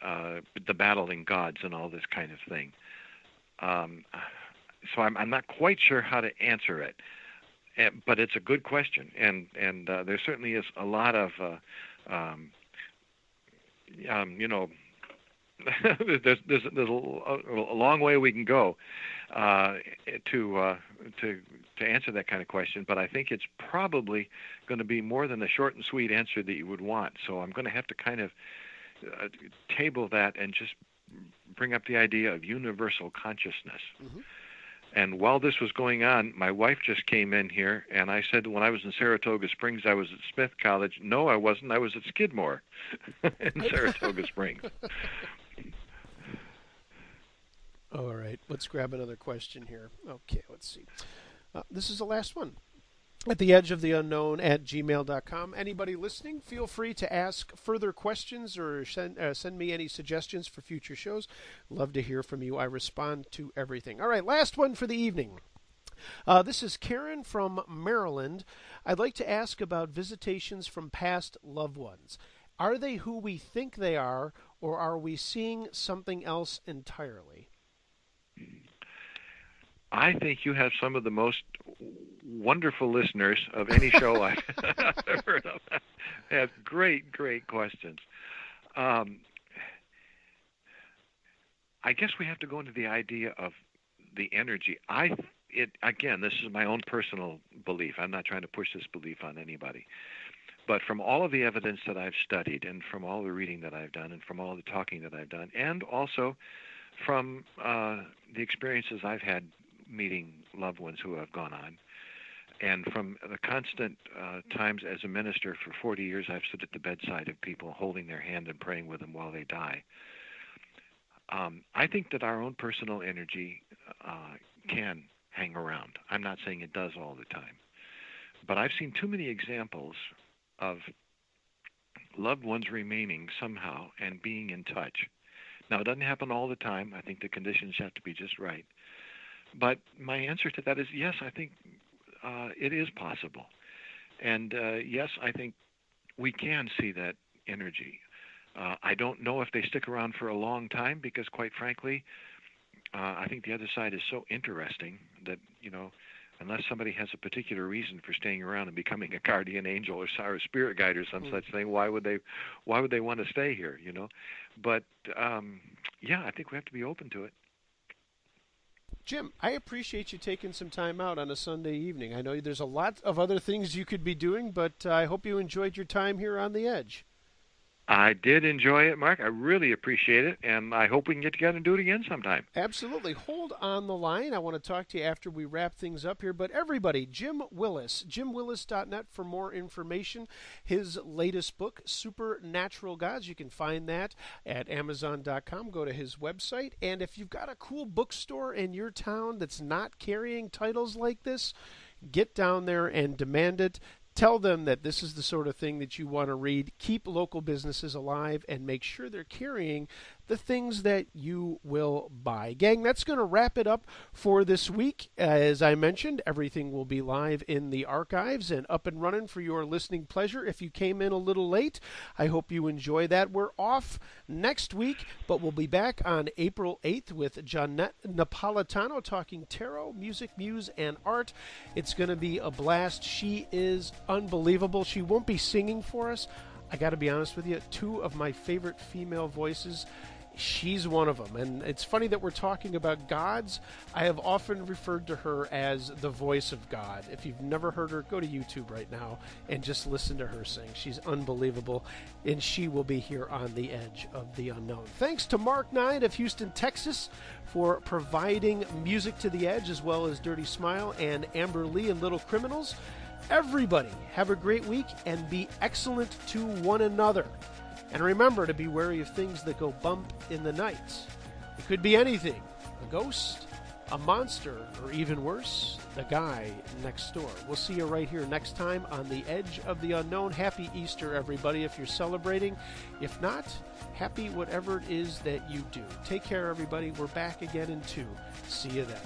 the battling gods and all this kind of thing. So I'm not quite sure how to answer it, but it's a good question, and there certainly is a lot of, there's a long way we can go to answer that kind of question, but I think it's probably going to be more than the short and sweet answer that you would want. So I'm going to have to kind of table that and just bring up the idea of universal consciousness. Mm-hmm. And while this was going on, my wife just came in here, and I said when I was in Saratoga Springs, I was at Smith College. No, I wasn't. I was at Skidmore in Saratoga Springs. All right, let's grab another question here. Okay, let's see. This is the last one. At the edge of the unknown at gmail.com. Anybody listening, feel free to ask further questions or send me any suggestions for future shows. Love to hear from you. I respond to everything. All right, last one for the evening. This is Karen from Maryland. I'd like to ask about visitations from past loved ones. Are they who we think they are, or are we seeing something else entirely? I think you have some of the most wonderful listeners of any show I've ever heard of. They have great questions. I guess we have to go into the idea of the energy. Again, this is my own personal belief. I'm not trying to push this belief on anybody. But from all of the evidence that I've studied, and from all the reading that I've done, and from all the talking that I've done, and also from the experiences I've had meeting loved ones who have gone on, and from the constant times as a minister for 40 years, I've stood at the bedside of people, holding their hand and praying with them while they die. I think that our own personal energy can hang around. I'm not saying it does all the time. But I've seen too many examples of loved ones remaining somehow and being in touch. Now, it doesn't happen all the time. I think the conditions have to be just right. But my answer to that is yes, I think it is possible. And yes, I think we can see that energy. I don't know if they stick around for a long time because, quite frankly, I think the other side is so interesting that, unless somebody has a particular reason for staying around and becoming a guardian angel or a spirit guide or some such thing, why would they want to stay here, But, yeah, I think we have to be open to it. Jim, I appreciate you taking some time out on a Sunday evening. I know there's a lot of other things you could be doing, but I hope you enjoyed your time here on The Edge. I did enjoy it, Mark. I really appreciate it, and I hope we can get together and do it again sometime. Absolutely. Hold on the line. I want to talk to you after we wrap things up here. But everybody, Jim Willis, jimwillis.net for more information. His latest book, Supernatural Gods, you can find that at Amazon.com. Go to his website. And if you've got a cool bookstore in your town that's not carrying titles like this, get down there and demand it. Tell them that this is the sort of thing that you want to read. Keep local businesses alive and make sure they're carrying the things that you will buy. Gang, that's going to wrap it up for this week. As I mentioned, everything will be live in the archives and up and running for your listening pleasure. If you came in a little late, I hope you enjoy that. We're off next week, but we'll be back on April 8th with Jeanette Napolitano talking tarot, music, muse, and art. It's going to be a blast. She is unbelievable. She won't be singing for us. I got to be honest with you, two of my favorite female voices. She's one of them. And it's funny that we're talking about gods. I have often referred to her as the voice of God. If you've never heard her, go to YouTube right now and just listen to her sing. She's unbelievable. And she will be here on The Edge of the Unknown. Thanks to Mark Knight of Houston, Texas, for providing music to The Edge, as well as Dirty Smile and Amber Lee and Little Criminals. Everybody, have a great week and be excellent to one another. And remember to be wary of things that go bump in the night. It could be anything. A ghost, a monster, or even worse, the guy next door. We'll see you right here next time on The Edge of the Unknown. Happy Easter, everybody, if you're celebrating. If not, happy whatever it is that you do. Take care, everybody. We're back again in 2. See you then.